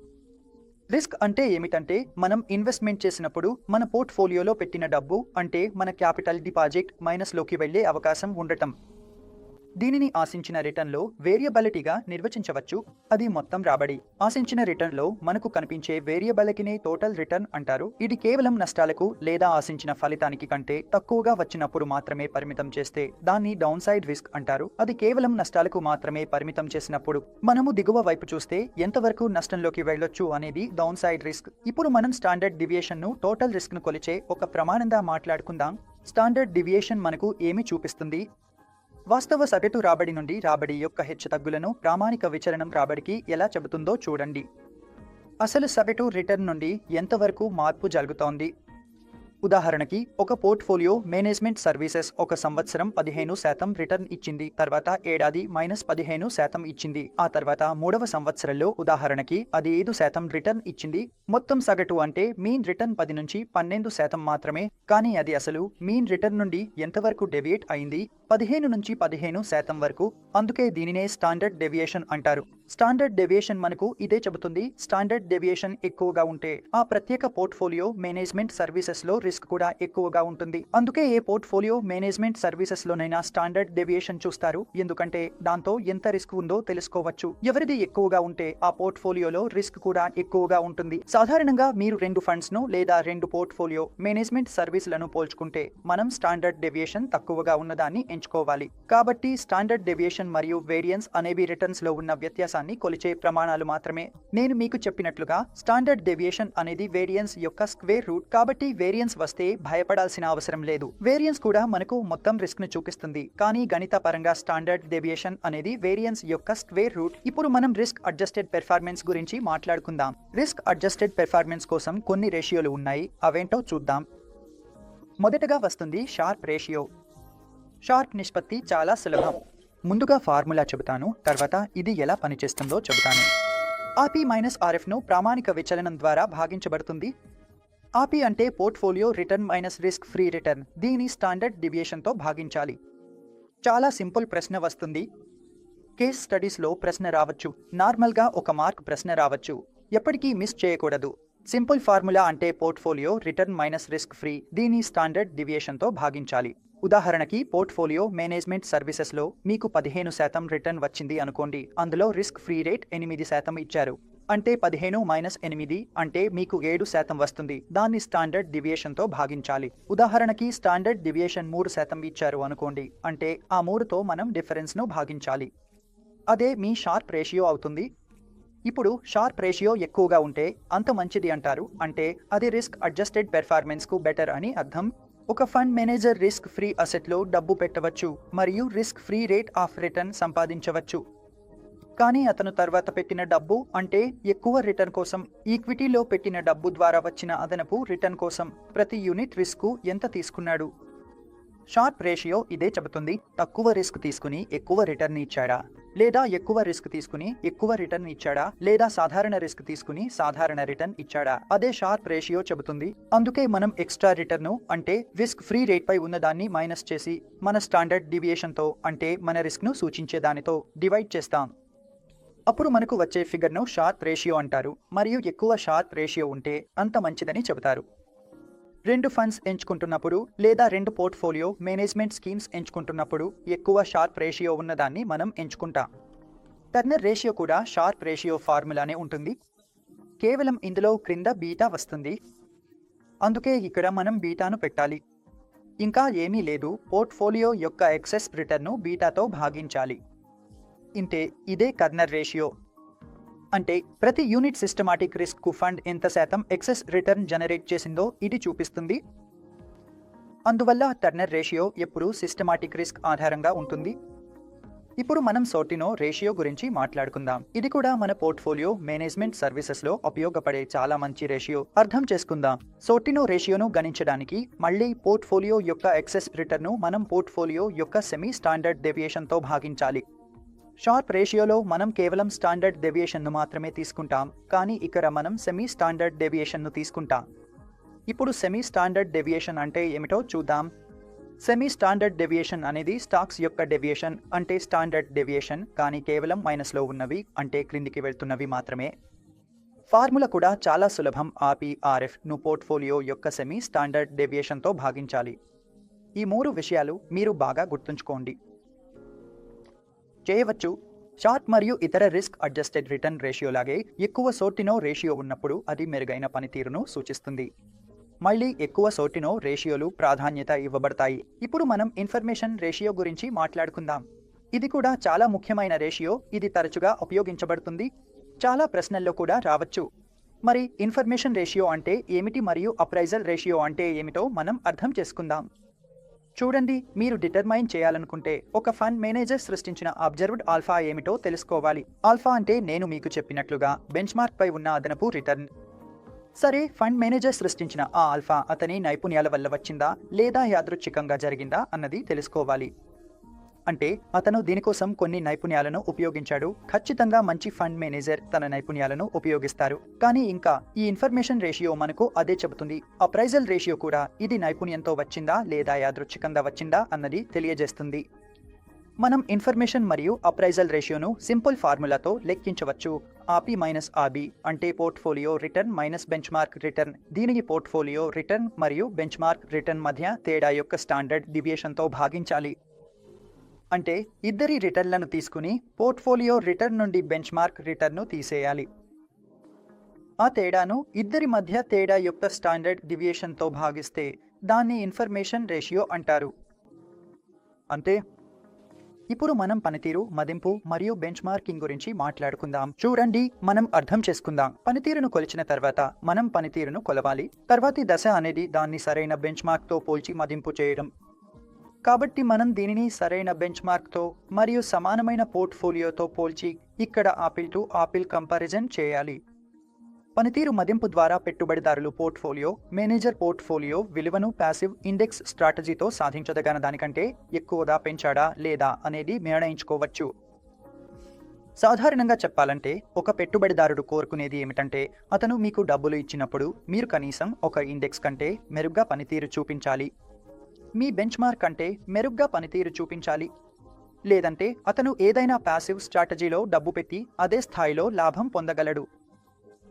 Speaker 1: రిస్క్ అంటే ఏమిటంటే, మనం ఇన్వెస్ట్మెంట్ చేసినప్పుడు మన పోర్ట్ఫోలియోలో పెట్టిన డబ్బు, అంటే మన క్యాపిటల్ డిపాజిట్ మైనస్లోకి వెళ్లే అవకాశం ఉండటం. దీనిని ఆశించిన రిటర్న్లో వేరియబిలిటీగా నిర్వచించవచ్చు. అది మొత్తం రాబడి. ఆశించిన రిటర్న్లో మనకు కనిపించే వేరియబిలిటీని టోటల్ రిటర్న్ అంటారు. ఇది కేవలం నష్టాలకు లేదా ఆశించిన ఫలితానికి కంటే తక్కువగా వచ్చినప్పుడు మాత్రమే పరిమితం చేస్తే దాన్ని డౌన్ సైడ్ రిస్క్ అంటారు. అది కేవలం నష్టాలకు మాత్రమే పరిమితం చేసినప్పుడు, మనము దిగువ వైపు చూస్తే ఎంతవరకు నష్టంలోకి వెళ్ళొచ్చు అనేది డౌన్ సైడ్ రిస్క్. ఇప్పుడు మనం స్టాండర్డ్ డివియేషన్ ను టోటల్ రిస్క్ ను కొలిచే ఒక ప్రమాణంగా మాట్లాడుకుందాం. స్టాండర్డ్ డివియేషన్ మనకు ఏమి చూపిస్తుంది? వాస్తవ సగటు రాబడి నుండి రాబడి యొక్క హెచ్చుతగ్గులను ప్రామాణిక విచలనం రాబడికి ఎలా చెబుతుందో చూడండి. అసలు సగటు రిటర్న్ నుండి ఎంతవరకు మార్పు జరుగుతోంది? ఉదాహరణకి, ఒక పోర్ట్ఫోలియో మేనేజ్మెంట్ సర్వీసెస్ ఒక సంవత్సరం 15% రిటర్న్ ఇచ్చింది, తర్వాత ఏడాది -15% ఇచ్చింది, ఆ తర్వాత మూడవ సంవత్సరంలో ఉదాహరణకి అది 5% రిటర్న్ ఇచ్చింది. మొత్తం సగటు అంటే మీన్ రిటర్న్ 10 నుంచి 12% మాత్రమే. కానీ అది అసలు మీన్ రిటర్న్ నుండి ఎంతవరకు డెవియేట్ అయింది? 15 నుంచి 15% వరకు. అందుకే దీనినే స్టాండర్డ్ డెవియేషన్ అంటారు. స్టాండర్డ్ డెవియేషన్ మనకు ఇదే చెబుతుంది. స్టాండర్డ్ డెవియేషన్ ఎక్కువగా ఉంటే ఆ ప్రత్యేక పోర్ట్ఫోలియో మేనేజ్మెంట్ సర్వీసెస్ లో రిస్క్ కూడా ఎక్కువగా ఉంటుంది. అందుకే ఏ పోర్ట్ఫోలియో మేనేజ్మెంట్ సర్వీసెస్ లోనైనా స్టాండర్డ్ డెవియేషన్ చూస్తారు, ఎందుకంటే దాంతో ఎంత రిస్క్ ఉందో తెలుసుకోవచ్చు. ఎవరిది ఎక్కువగా ఉంటే ఆ పోర్ట్ఫోలియోలో రిస్క్ కూడా ఎక్కువగా ఉంటుంది. సాధారణంగా మీరు 2 ఫండ్స్ ను లేదా 2 పోర్ట్ఫోలియో మేనేజ్మెంట్ సర్వీసులను పోల్చుకుంటే మనం స్టాండర్డ్ డెవియేషన్ తక్కువగా ఉన్నదాన్ని ఎంచుకోవాలి. కాబట్టి స్టాండర్డ్ డెవియేషన్ మరియు వేరియన్స్ అనేవి రిటర్న్స్ లో ఉన్న వ్యత్యాసాన్ని కొలిచే ప్రమాణాలు మాత్రమే. నేను మీకు చెప్పినట్లుగా స్టాండర్డ్ డెవియేషన్ అనేది వేరియన్స్ యొక్క స్క్వేర్ రూట్, కాబట్టి వేరియన్స్ వస్తే భయపడాల్సిన అవసరం లేదు. వేరియన్స్ కూడా మనకు మొత్తం రిస్క్ ను చూపిస్తుంది, కానీ గణిత పరంగా స్టాండర్డ్ డెవియేషన్ అనేది వేరియన్స్ యొక్క స్క్వేర్ రూట్. ఇప్పుడు మనం రిస్క్ అడ్జస్టెడ్ పెర్ఫార్మెన్స్ గురించి మాట్లాడుకుందాం. రిస్క్ అడ్జస్టెడ్ పెర్ఫార్మెన్స్ కోసం కొన్ని రేషియోలు ఉన్నాయి, అవేంటో చూద్దాం. మొదటగా వస్తుంది షార్ప్ రేషియో. షార్ప్ నిష్పత్తి చాలా సులభం. ముందుగా ఫార్ములా చెబుతాను, తర్వాత ఇది ఎలా పనిచేస్తుందో చెబుతాను. ఆర్పి మైనస్ ఆర్ఎఫ్ను ప్రామాణిక విచలనం ద్వారా భాగించబడుతుంది. ఆర్పి అంటే portfolio return minus risk free return. దీని స్టాండర్డ్ డివియేషన్తో భాగించాలి. చాలా సింపుల్ ప్రశ్న వస్తుంది. కేస్ స్టడీస్లో ప్రశ్న రావచ్చు, నార్మల్గా ఒక మార్క్ ప్రశ్న రావచ్చు. ఎప్పటికీ మిస్ చేయకూడదు. సింపుల్ ఫార్ములా అంటే portfolio return minus risk free, దీని స్టాండర్డ్ డివియేషన్తో భాగించాలి. ఉదాహరణకి, పోర్ట్ఫోలియో మేనేజ్మెంట్ సర్వీసెస్లో మీకు 15% రిటర్న్ వచ్చింది అనుకోండి. అందులో రిస్క్ ఫ్రీ రేట్ 8% ఇచ్చారు. అంటే 15 - 8 అంటే మీకు 7% వస్తుంది. దాన్ని స్టాండర్డ్ డివియేషన్తో భాగించాలి. ఉదాహరణకి స్టాండర్డ్ డివియేషన్ 3% ఇచ్చారు అనుకోండి, అంటే ఆ 3తో మనం డిఫరెన్స్ను భాగించాలి. అదే మీ షార్ప్ రేషియో అవుతుంది. ఇప్పుడు షార్ప్ రేషియో ఎక్కువగా ఉంటే అంత మంచిది అంటారు, అంటే అది రిస్క్ అడ్జస్టెడ్ పెర్ఫార్మెన్స్కు బెటర్ అని అర్థం. ఒక ఫండ్ మేనేజర్ రిస్క్ ఫ్రీ అసెట్లో డబ్బు పెట్టవచ్చు మరియు risk free rate of return సంపాదించవచ్చు. కానీ అతను తర్వాత పెట్టిన డబ్బు అంటే ఎక్కువ రిటర్న్ కోసం ఈక్విటీలో పెట్టిన డబ్బు ద్వారా వచ్చిన అదనపు రిటర్న్ కోసం ప్రతి యూనిట్ రిస్క్ ఎంత తీసుకున్నాడు? షార్ప్ రేషియో ఇదే చెబుతుంది. తక్కువ రిస్క్ తీసుకుని ఎక్కువ రిటర్న్ ఇచ్చాడా, లేదా ఎక్కువ రిస్క్ తీసుకుని ఎక్కువ రిటర్న్ ఇచ్చాడా, లేదా సాధారణ రిస్క్ తీసుకుని సాధారణ రిటర్న్ ఇచ్చాడా? అదే షార్ప్ రేషియో చెబుతుంది. అందుకే మనం ఎక్స్ట్రా రిటర్న్ అంటే రిస్క్ ఫ్రీ రేట్ పై ఉన్నదాన్ని మైనస్ చేసి మన స్టాండర్డ్ డివియేషన్తో అంటే మన రిస్క్ను సూచించే దానితో డివైడ్ చేస్తాం. అప్పుడు మనకు వచ్చే ఫిగర్ను షార్ప్ రేషియో అంటారు. మరియు ఎక్కువ షార్ప్ రేషియో ఉంటే అంత మంచిదని చెబుతారు. రెండు ఫండ్స్ ఎంచుకుంటున్నప్పుడు లేదా రెండు పోర్ట్ఫోలియో మేనేజ్మెంట్ స్కీమ్స్ ఎంచుకుంటున్నప్పుడు ఎక్కువ షార్ప్ రేషియో ఉన్నదాన్ని మనం ఎంచుకుంటాం. టర్నర్ రేషియో కూడా షార్ప్ రేషియో ఫార్ములానే ఉంటుంది. కేవలం ఇందులో క్రింద బీటా వస్తుంది. అందుకే ఇక్కడ మనం బీటాను పెట్టాలి. ఇంకా ఏమీ లేదు, పోర్ట్ఫోలియో యొక్క ఎక్సెస్ రిటర్న్ను బీటాతో భాగించాలి. ఇంతే. ఇదే టర్నర్ రేషియో అంటే ప్రతి యూనిట్ సిస్టమాటిక్ రిస్క్ కు ఫండ్ ఎంత శాతం ఎక్సెస్ రిటర్న్ జనరేట్ చేసిందో ఇది చూపిస్తుంది. అందువల్ల టర్నర్ రేషియో ఎప్పుడూ సిస్టమాటిక్ రిస్క్ ఆధారంగా ఉంటుంది. ఇప్పుడు మనం సోర్టినో రేషియో గురించి మాట్లాడుకుందాం. ఇది కూడా మన పోర్ట్ఫోలియో మేనేజ్మెంట్ సర్వీసెస్లో ఉపయోగపడే చాలా మంచి రేషియో. అర్థం చేసుకుందాం. సోర్టినో రేషియోను గణించడానికి మళ్ళీ పోర్ట్ఫోలియో యొక్క ఎక్సెస్ రిటర్న్ను మనం పోర్ట్ఫోలియో యొక్క సెమీ స్టాండర్డ్ డెవియేషన్తో భాగించాలి. షార్ప్ రేషియోలో మనం కేవలం స్టాండర్డ్ డెవియేషన్ను మాత్రమే తీసుకుంటాం, కానీ ఇక్కడ మనం సెమీ స్టాండర్డ్ డెవియేషన్ను తీసుకుంటాం. ఇప్పుడు సెమీ స్టాండర్డ్ డెవియేషన్ అంటే ఏమిటో చూద్దాం. సెమీ స్టాండర్డ్ డెవియేషన్ అనేది స్టాక్స్ యొక్క డెవియేషన్ అంటే స్టాండర్డ్ డెవియేషన్, కానీ కేవలం మైనస్లో ఉన్నవి అంటే క్రిందికి వెళ్తున్నవి మాత్రమే. ఫార్ములా కూడా చాలా సులభం. ఆర్ఎఫ్ ను పోర్ట్ఫోలియో యొక్క సెమీ స్టాండర్డ్ డెవియేషన్తో భాగించాలి. ఈ మూడు విషయాలు మీరు బాగా గుర్తుంచుకోండి. చేయవచ్చు. షార్ప్ మరియు ఇతర రిస్క్ అడ్జస్టెడ్ రిటర్న్ రేషియోలాగే ఎక్కువ సోర్టినో రేషియో ఉన్నప్పుడు అది మెరుగైన పనితీరును సూచిస్తుంది. మళ్ళీ ఎక్కువ సోర్టినో రేషియోలు ప్రాధాన్యత ఇవ్వబడతాయి. ఇప్పుడు మనం ఇన్ఫర్మేషన్ రేషియో గురించి మాట్లాడుకుందాం. ఇది కూడా చాలా ముఖ్యమైన రేషియో. ఇది తరచుగా ఉపయోగించబడుతుంది. చాలా ప్రశ్నల్లో కూడా రావచ్చు. మరి ఇన్ఫర్మేషన్ రేషియో అంటే ఏమిటి మరియు అప్రైజల్ రేషియో అంటే ఏమిటో మనం అర్థం చేసుకుందాం. చూడండి, మీరు డిటర్మైన్ చేయాలనుకుంటే ఒక ఫండ్ మేనేజర్ సృష్టించిన అబ్జర్వ్డ్ ఆల్ఫా ఏమిటో తెలుసుకోవాలి. ఆల్ఫా అంటే నేను మీకు చెప్పినట్లుగా బెంచ్మార్క్ పై ఉన్న అదనపు రిటర్న్. సరే, ఫండ్ మేనేజర్ సృష్టించిన ఆ ఆల్ఫా అతని నైపుణ్యాల వల్ల వచ్చిందా లేదా యాదృచ్ఛికంగా జరిగిందా అన్నది తెలుసుకోవాలి. అంటే అతను దీనికోసం కొన్ని నైపుణ్యాలను ఉపయోగించాడు. ఖచ్చితంగా మంచి ఫండ్ మేనేజర్ తన నైపుణ్యాలను ఉపయోగిస్తారు. కానీ ఇంకా ఈ ఇన్ఫర్మేషన్ రేషియో మనకు అదే చెబుతుంది. అప్రైజల్ రేషియో కూడా ఇది నైపుణ్యంతో వచ్చిందా లేదా యాదృచ్ఛికంగా వచ్చిందా అన్నది తెలియజేస్తుంది. మనం ఇన్ఫర్మేషన్ మరియు అప్రైజల్ రేషియోను సింపుల్ ఫార్ములాతో లెక్కించవచ్చు. ఆపి మైనస్ ఆబి అంటే portfolio return minus benchmark return. దీనికి పోర్ట్ఫోలియో రిటర్న్ మరియు బెంచ్మార్క్ రిటర్న్ మధ్య తేడా యొక్క స్టాండర్డ్ డివియేషన్తో భాగించాలి. అంటే ఇద్దరి రిటర్న్లను తీసుకుని పోర్ట్ఫోలియో రిటర్న్ నుండి బెంచ్మార్క్ రిటర్న్ను తీసేయాలి. ఆ తేడాను ఇద్దరి మధ్య తేడా యొక్క స్టాండర్డ్ డివియేషన్తో భాగిస్తే దాన్ని ఇన్ఫర్మేషన్ రేషియో అంటారు. అంతే. ఇప్పుడు మనం పనితీరు, మదింపు మరియు బెంచ్మార్కింగ్ గురించి మాట్లాడుకుందాం. చూడండి, మనం అర్థం చేసుకుందాం. పనితీరును కొలిచిన తర్వాత మనం పనితీరును కొలవాలి. తర్వాతి దశ అనేది దాన్ని సరైన బెంచ్మార్క్తో పోల్చి మదింపు చేయడం. కాబట్టి మనం దీనిని సరైన బెంచ్మార్క్తో మరియు సమానమైన పోర్ట్ఫోలియోతో పోల్చి ఇక్కడ ఆపిల్ టు ఆపిల్ కంపారిజన్ చేయాలి. పనితీరు మదింపు ద్వారా పెట్టుబడిదారులు పోర్ట్ఫోలియో మేనేజర్ పోర్ట్ఫోలియో విలువను ప్యాసివ్ ఇండెక్స్ స్ట్రాటజీతో సాధించదగిన దానికంటే ఎక్కువగా పెంచాడా లేదా అనేది నిర్ణయించుకోవచ్చు. సాధారణంగా చెప్పాలంటే ఒక పెట్టుబడిదారుడు కోరుకునేది ఏమిటంటే అతను మీకు డబ్బులు ఇచ్చినప్పుడు మీరు కనీసం ఒక ఇండెక్స్ కంటే మెరుగ్గా పనితీరు చూపించాలి. మీ బెంచ్మార్క్ కంటే మెరుగ్గా పనితీరు చూపించాలి. లేదంటే అతను ఏదైనా ప్యాసివ్ స్ట్రాటజీలో డబ్బు పెట్టి అదే స్థాయిలో లాభం పొందగలడు.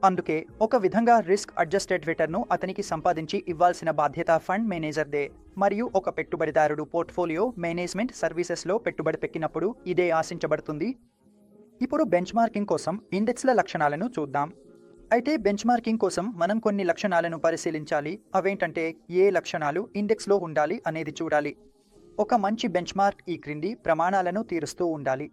Speaker 1: అందుకే ఒక విధంగా రిస్క్ అడ్జస్టెడ్ రిటర్న్ను అతనికి సంపాదించి ఇవ్వాల్సిన బాధ్యత ఫండ్ మేనేజర్దే. మరియు ఒక పెట్టుబడిదారుడు పోర్ట్ఫోలియో మేనేజ్మెంట్ సర్వీసెస్లో పెట్టుబడి పెట్టినప్పుడు ఇదే ఆశించబడుతుంది. ఇప్పుడు బెంచ్మార్కింగ్ కోసం ఇండెక్స్ల లక్షణాలను చూద్దాం. అయితే బెంచ్మార్కింగ్ కోసం మనం కొన్ని లక్షణాలను పరిశీలించాలి. అవేంటంటే ఏ లక్షణాలు ఇండెక్స్లో ఉండాలి అనేది చూడాలి. ఒక మంచి బెంచ్మార్క్ ఈ క్రింది ప్రమాణాలను తీరుస్తూ ఉండాలి.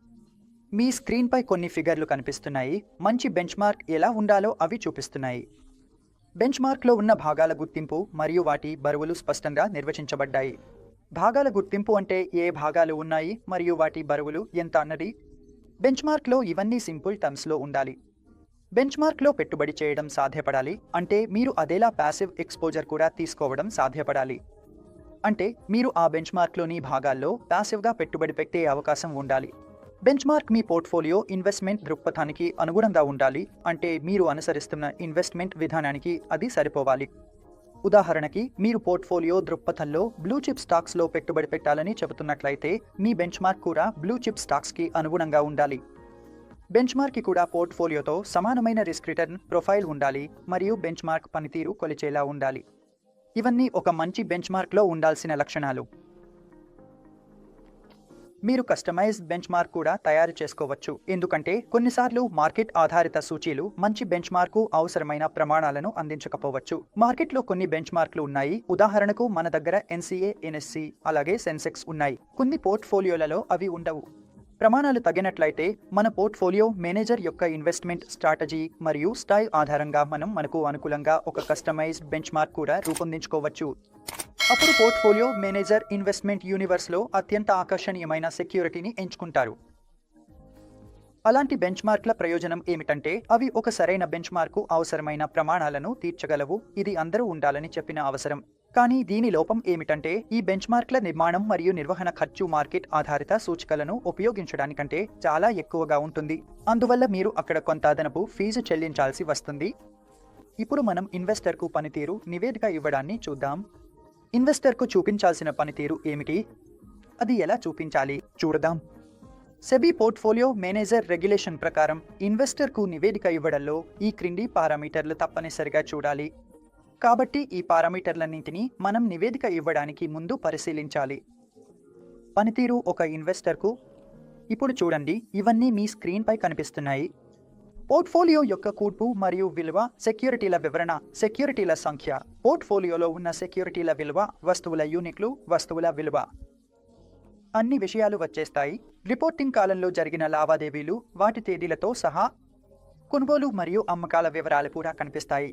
Speaker 1: మీ స్క్రీన్పై కొన్ని ఫిగర్లు కనిపిస్తున్నాయి. మంచి బెంచ్మార్క్ ఎలా ఉండాలో అవి చూపిస్తున్నాయి. బెంచ్మార్క్లో ఉన్న భాగాల గుర్తింపు మరియు వాటి బరువులు స్పష్టంగా నిర్వచించబడ్డాయి. భాగాల గుర్తింపు అంటే ఏ భాగాలు ఉన్నాయి మరియు వాటి బరువులు ఎంత అన్నది. బెంచ్మార్క్లో ఇవన్నీ సింపుల్ టర్మ్స్లో ఉండాలి. బెంచ్మార్క్లో పెట్టుబడి చేయడం సాధ్యపడాలి అంటే మీరు అదేలా ప్యాసివ్ ఎక్స్పోజర్ కూడా తీసుకోవడం సాధ్యపడాలి. అంటే మీరు ఆ బెంచ్మార్క్లోని భాగాల్లో ప్యాసివ్గా పెట్టుబడి పెట్టే అవకాశం ఉండాలి. బెంచ్మార్క్ మీ పోర్ట్ఫోలియో ఇన్వెస్ట్మెంట్ దృక్పథానికి అనుగుణంగా ఉండాలి అంటే మీరు అనుసరిస్తున్న ఇన్వెస్ట్మెంట్ విధానానికి అది సరిపోవాలి. ఉదాహరణకి మీరు పోర్ట్ఫోలియో దృక్పథంలో బ్లూ చిప్ స్టాక్స్లో పెట్టుబడి పెట్టాలని చెబుతున్నట్లయితే మీ బెంచ్మార్క్ కూడా బ్లూ చిప్ స్టాక్స్కి అనుగుణంగా ఉండాలి. బెంచ్మార్క్కి కూడా పోర్ట్ఫోలియోతో సమానమైన రిస్క్ రిటర్న్ ప్రొఫైల్ ఉండాలి మరియు బెంచ్మార్క్ పనితీరు కొలిచేలా ఉండాలి. ఇవన్నీ ఒక మంచి బెంచ్మార్క్లో ఉండాల్సిన లక్షణాలు. మీరు కస్టమైజ్డ్ బెంచ్మార్క్ కూడా తయారు చేసుకోవచ్చు, ఎందుకంటే కొన్నిసార్లు మార్కెట్ ఆధారిత సూచీలు మంచి బెంచ్మార్కు అవసరమైన ప్రమాణాలను అందించకపోవచ్చు. మార్కెట్లో కొన్ని బెంచ్మార్క్లు ఉన్నాయి. ఉదాహరణకు మన దగ్గర ఎన్సీఏ, ఎన్ఎస్సి అలాగే సెన్సెక్స్ ఉన్నాయి. కొన్ని పోర్ట్ఫోలియోలలో అవి ఉండవు. ప్రమాణాలు తగినట్లయితే మన పోర్ట్ఫోలియో మేనేజర్ యొక్క ఇన్వెస్ట్మెంట్ స్ట్రాటజీ మరియు స్టైల్ ఆధారంగా మనకు అనుకూలంగా ఒక కస్టమైజ్డ్ బెంచ్మార్క్ కూడా రూపొందించుకోవచ్చు. అప్పుడు పోర్ట్ఫోలియో మేనేజర్ ఇన్వెస్ట్మెంట్ యూనివర్స్లో అత్యంత ఆకర్షణీయమైన సెక్యూరిటీని ఎంచుకుంటారు. అలాంటి బెంచ్మార్క్ల ప్రయోజనం ఏమిటంటే అవి ఒక సరైన బెంచ్మార్కు అవసరమైన ప్రమాణాలను తీర్చగలవు. ఇది అందరూ ఉండాలని చెప్పిన అవసరం. కానీ దీని లోపం ఏమిటంటే ఈ బెంచ్మార్క్ల నిర్మాణం మరియు నిర్వహణ ఖర్చు మార్కెట్ ఆధారిత సూచికలను ఉపయోగించడానికంటే చాలా ఎక్కువగా ఉంటుంది. అందువల్ల మీరు అక్కడ కొంత అదనపు ఫీజు చెల్లించాల్సి వస్తుంది. ఇప్పుడు మనం ఇన్వెస్టర్కు పనితీరు నివేదిక ఇవ్వడాన్ని చూద్దాం. ఇన్వెస్టర్కు చూపించాల్సిన పనితీరు ఏమిటి? అది ఎలా చూపించాలి చూడదాం. సెబీ పోర్ట్ఫోలియో మేనేజర్ రెగ్యులేషన్ ప్రకారం ఇన్వెస్టర్కు నివేదిక ఇవ్వడంలో ఈ క్రింది పారామీటర్లు తప్పనిసరిగా చూడాలి. కాబట్టి ఈ పారామీటర్లన్నింటినీ మనం నివేదిక ఇవ్వడానికి ముందు పరిశీలించాలి. పనితీరు ఒక ఇన్వెస్టర్కు. ఇప్పుడు చూడండి, ఇవన్నీ మీ స్క్రీన్పై కనిపిస్తున్నాయి. పోర్ట్ఫోలియో యొక్క కూర్పు మరియు విలువ, సెక్యూరిటీల వివరణ, సెక్యూరిటీల సంఖ్య, పోర్ట్ఫోలియోలో ఉన్న సెక్యూరిటీల విలువ, వస్తువుల యూనిట్లు, వస్తువుల విలువ, అన్ని విషయాలు వచ్చేస్తాయి. రిపోర్టింగ్ కాలంలో జరిగిన లావాదేవీలు, వాటి తేదీలతో సహా కొనుగోలు మరియు అమ్మకాల వివరాలు కూడా కనిపిస్తాయి.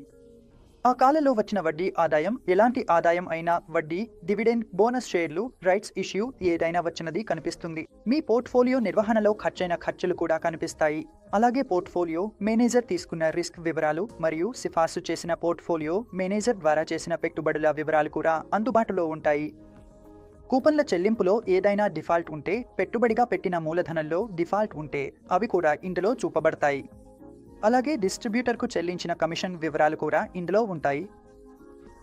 Speaker 1: ఆ కాలంలో వచ్చిన వడ్డీ ఆదాయం, ఎలాంటి ఆదాయం అయినా, వడ్డీ, డివిడెండ్, బోనస్ షేర్లు, రైట్స్ ఇష్యూ ఏదైనా వచ్చినది కనిపిస్తుంది. మీ పోర్ట్ఫోలియో నిర్వహణలో ఖర్చైన ఖర్చులు కూడా కనిపిస్తాయి. అలాగే పోర్ట్ఫోలియో మేనేజర్ తీసుకున్న రిస్క్ వివరాలు మరియు సిఫార్సు చేసిన పోర్ట్ఫోలియో మేనేజర్ ద్వారా చేసిన పెట్టుబడుల వివరాలు కూడా అందుబాటులో ఉంటాయి. కూపన్ల చెల్లింపులో ఏదైనా డిఫాల్ట్ ఉంటే, పెట్టుబడిగా పెట్టిన మూలధనంలో డిఫాల్ట్ ఉంటే అవి కూడా ఇందులో చూపబడతాయి. అలాగే డిస్ట్రిబ్యూటర్కు చెల్లించిన కమిషన్ వివరాలు కూడా ఇందులో ఉంటాయి.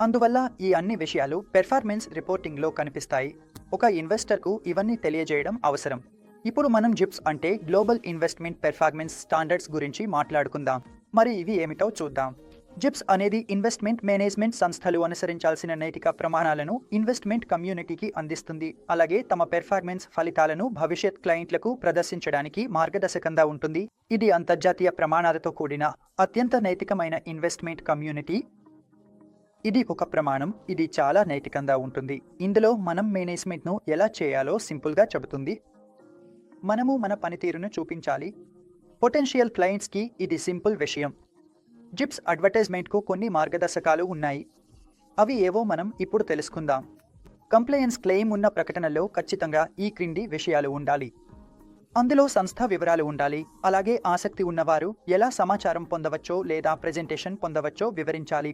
Speaker 1: అందువల్ల ఈ అన్ని విషయాలు పెర్ఫార్మెన్స్ రిపోర్టింగ్లో కనిపిస్తాయి. ఒక ఇన్వెస్టర్కు ఇవన్నీ తెలియజేయడం అవసరం. ఇప్పుడు మనం జిప్స్ అంటే గ్లోబల్ ఇన్వెస్ట్మెంట్ పెర్ఫార్మెన్స్ స్టాండర్డ్స్ గురించి మాట్లాడుకుందాం. మరి ఇవి ఏమిటో చూద్దాం. జిప్స్ అనేది ఇన్వెస్ట్మెంట్ మేనేజ్మెంట్ సంస్థలు అనుసరించాల్సిన నైతిక ప్రమాణాలను ఇన్వెస్ట్మెంట్ కమ్యూనిటీకి అందిస్తుంది. అలాగే తమ పెర్ఫార్మెన్స్ ఫలితాలను భవిష్యత్ క్లయింట్లకు ప్రదర్శించడానికి మార్గదర్శకంగా ఉంటుంది. ఇది అంతర్జాతీయ ప్రమాణాలతో కూడిన అత్యంత నైతికమైన ఇన్వెస్ట్మెంట్ కమ్యూనిటీ. ఇది ఒక ప్రమాణం. ఇది చాలా నైతికంగా ఉంటుంది. ఇందులో మనం మేనేజ్మెంట్ను ఎలా చేయాలో సింపుల్గా చెబుతుంది. మనము మన పనితీరును చూపించాలి. పొటెన్షియల్ క్లయింట్స్కి ఇది సింపుల్ విషయం. జిప్స్ అడ్వర్టైజ్మెంట్కు కొన్ని మార్గదర్శకాలు ఉన్నాయి. అవి ఏవో మనం ఇప్పుడు తెలుసుకుందాం. కంప్లయన్స్ క్లెయిమ్ ఉన్న ప్రకటనలో ఖచ్చితంగా ఈ క్రింది విషయాలు ఉండాలి. అందులో సంస్థ వివరాలు ఉండాలి. అలాగే ఆసక్తి ఉన్నవారు ఎలా సమాచారం పొందవచ్చో లేదా ప్రెజెంటేషన్ పొందవచ్చో వివరించాలి.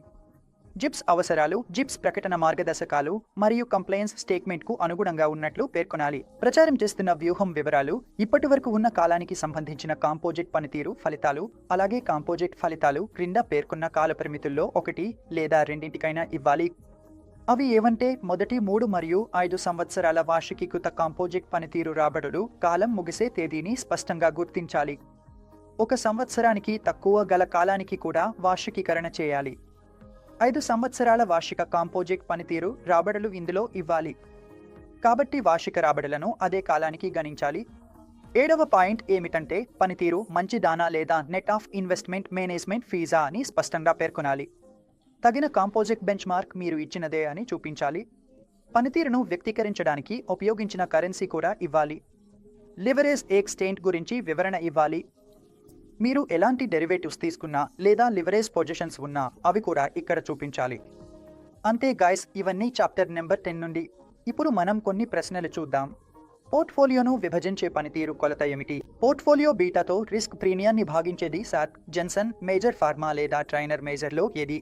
Speaker 1: జిప్స్ అవసరాలు, జిప్స్ ప్రకటన మార్గదర్శకాలు మరియు కంప్లయన్స్ స్టేట్మెంట్కు అనుగుణంగా ఉన్నట్లు పేర్కొనాలి. ప్రచారం చేస్తున్న వ్యూహం వివరాలు, ఇప్పటివరకు ఉన్న కాలానికి సంబంధించిన కాంపోజిట్ పనితీరు ఫలితాలు, అలాగే కాంపోజిట్ ఫలితాలు క్రింద పేర్కొన్న కాలపరిమితుల్లో 1 లేదా 2 ఇవ్వాలి. అవి ఏవంటే మొదటి 3 మరియు 5 సంవత్సరాల వార్షికీకృత కాంపోజిట్ పనితీరు రాబడులు, కాలం ముగిసే తేదీని స్పష్టంగా గుర్తించాలి. 1 సంవత్సరానికి తక్కువ గల కాలానికి కూడా వార్షికీకరణ చేయాలి. 5 సంవత్సరాల వార్షిక కాంపోజిట్ పనితీరు రాబడులు ఇందులో ఇవ్వాలి. కాబట్టి వార్షిక రాబడులను అదే కాలానికి గణించాలి. 7వ పాయింట్ ఏమిటంటే పనితీరు మంచిదానా లేదా నెట్ ఆఫ్ ఇన్వెస్ట్మెంట్ మేనేజ్మెంట్ ఫీజా అని స్పష్టంగా పేర్కొనాలి. తగిన కాంపోజిట్ బెంచ్మార్క్ మీరు ఇచ్చినదే అని చూపించాలి. పనితీరును వ్యక్తీకరించడానికి ఉపయోగించిన కరెన్సీ కూడా ఇవ్వాలి. లివరేజ్ ఎక్స్చేంజ్ గురించి వివరణ ఇవ్వాలి. మీరు ఎలాంటి డెరివేటివ్స్ తీసుకున్నా లేదా లివరేజ్ పొజిషన్స్ ఉన్నా అవి కూడా ఇక్కడ చూపించాలి. అంతే గైస్, ఇవన్నీ చాప్టర్ నెంబర్ 10 నుండి. ఇప్పుడు మనం కొన్ని ప్రశ్నలు చూద్దాం. పోర్ట్ఫోలియోను విభజించే పనితీరు కొలత ఏమిటి? పోర్ట్ఫోలియో బీటాతో రిస్క్ ప్రీమియాన్ని భాగించేది సాట్, జెన్సన్, మేజర్ ఫార్మా లేదా ట్రైనర్ మేజర్లో ఏది?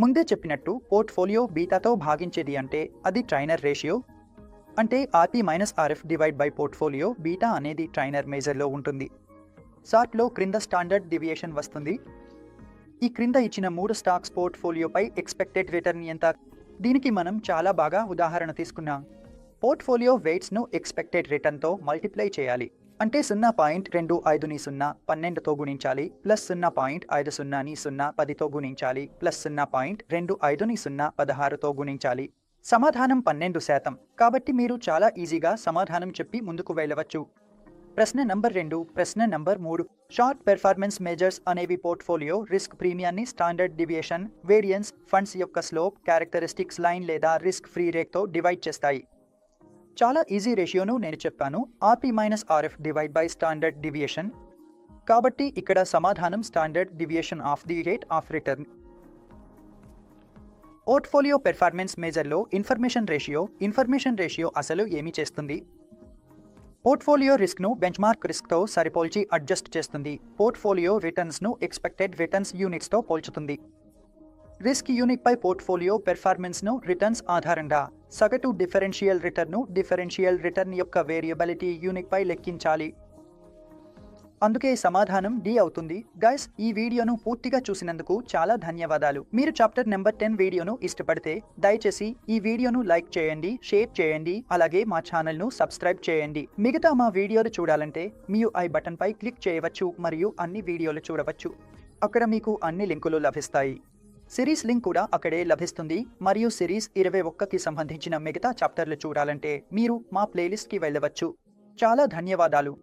Speaker 1: ముందే చెప్పినట్టు పోర్ట్ఫోలియో బీటాతో భాగించేది అంటే అది ట్రైనర్ రేషియో, అంటే RP minus RF divide by portfolio beta అనేది ట్రైనర్ మేజర్లో ఉంటుంది. సాట్లో క్రింద స్టాండర్డ్ డివియేషన్ వస్తుంది. ఈ క్రింద ఇచ్చిన 3 స్టాక్స్ పోర్ట్ఫోలియోపై ఎక్స్పెక్టెడ్ రిటర్న్ ఎంత? దీనికి మనం చాలా బాగా ఉదాహరణ తీసుకున్నాం. పోర్ట్ఫోలియో వెయిట్స్ను ఎక్స్పెక్టెడ్ రిటర్న్తో మల్టిప్లై చేయాలి. అంటే 0.25ని 0 12తో గుణించాలి, ప్లస్ 0.50ని 0 10తో గుణించాలి, ప్లస్ 0.25ని 0 16తో గుణించాలి. సమాధానం 12%. కాబట్టి మీరు చాలా ఈజీగా సమాధానం చెప్పి ముందుకు వెళ్ళవచ్చు. ప్రశ్న నంబర్ 2. ప్రశ్న నంబర్ 3. షార్ట్ పెర్ఫార్మెన్స్ మెజర్స్ అనేవి పోర్ట్ఫోలియో రిస్క్ ప్రీమియాన్ని స్టాండర్డ్ డివియేషన్, వేరియన్స్, ఫండ్స్ యొక్క స్లోప్, క్యారెక్టరిస్టిక్స్ లైన్ లేదా రిస్క్ ఫ్రీ రేట్తో డివైడ్ చేస్తాయి. చాలా ఈజీ రేషియోను నేను చెప్పాను, RP minus RF divide by standard deviation. కాబట్టి ఇక్కడ సమాధానం standard deviation of the rate of return. Portfolio performance మేజర్లో ఇన్ఫర్మేషన్ రేషియో అసలు ఏమి చేస్తుంది? పోర్ట్ఫోలియో రిస్క్ను బెంచ్మార్క్ రిస్క్తో సరిపోల్చి అడ్జస్ట్ చేస్తుంది. పోర్ట్ఫోలియో రిటర్న్స్ను ఎక్స్పెక్టెడ్ రిటర్న్స్ యూనిట్స్తో పోల్చుతుంది. రిస్క్ యూనిట్పై పోర్ట్ఫోలియో పెర్ఫార్మెన్స్ను రిటర్న్స్ ఆధారంగా సగటు డిఫరెన్షియల్ రిటర్న్ యొక్క వేరియబిలిటీ యూనిట్పై లెక్కించాలి. అందుకే సమాధానం డి అవుతుంది. గైస్, ఈ వీడియోను పూర్తిగా చూసినందుకు చాలా ధన్యవాదాలు. మీరు చాప్టర్ నెంబర్ 10 వీడియోను ఇష్టపడితే దయచేసి ఈ వీడియోను లైక్ చేయండి, షేర్ చేయండి, అలాగే మా ఛానల్ను సబ్స్క్రైబ్ చేయండి. మిగతా మా వీడియోలు చూడాలంటే మీరు ఐ బటన్పై క్లిక్ చేయవచ్చు మరియు అన్ని వీడియోలు చూడవచ్చు. అక్కడ మీకు అన్ని లింకులు లభిస్తాయి. సిరీస్ లింక్ కూడా అక్కడే లభిస్తుంది. మరియు సిరీస్ 21కి సంబంధించిన మిగతా చాప్టర్లు చూడాలంటే మీరు మా ప్లేలిస్ట్కి వెళ్ళవచ్చు. చాలా ధన్యవాదాలు.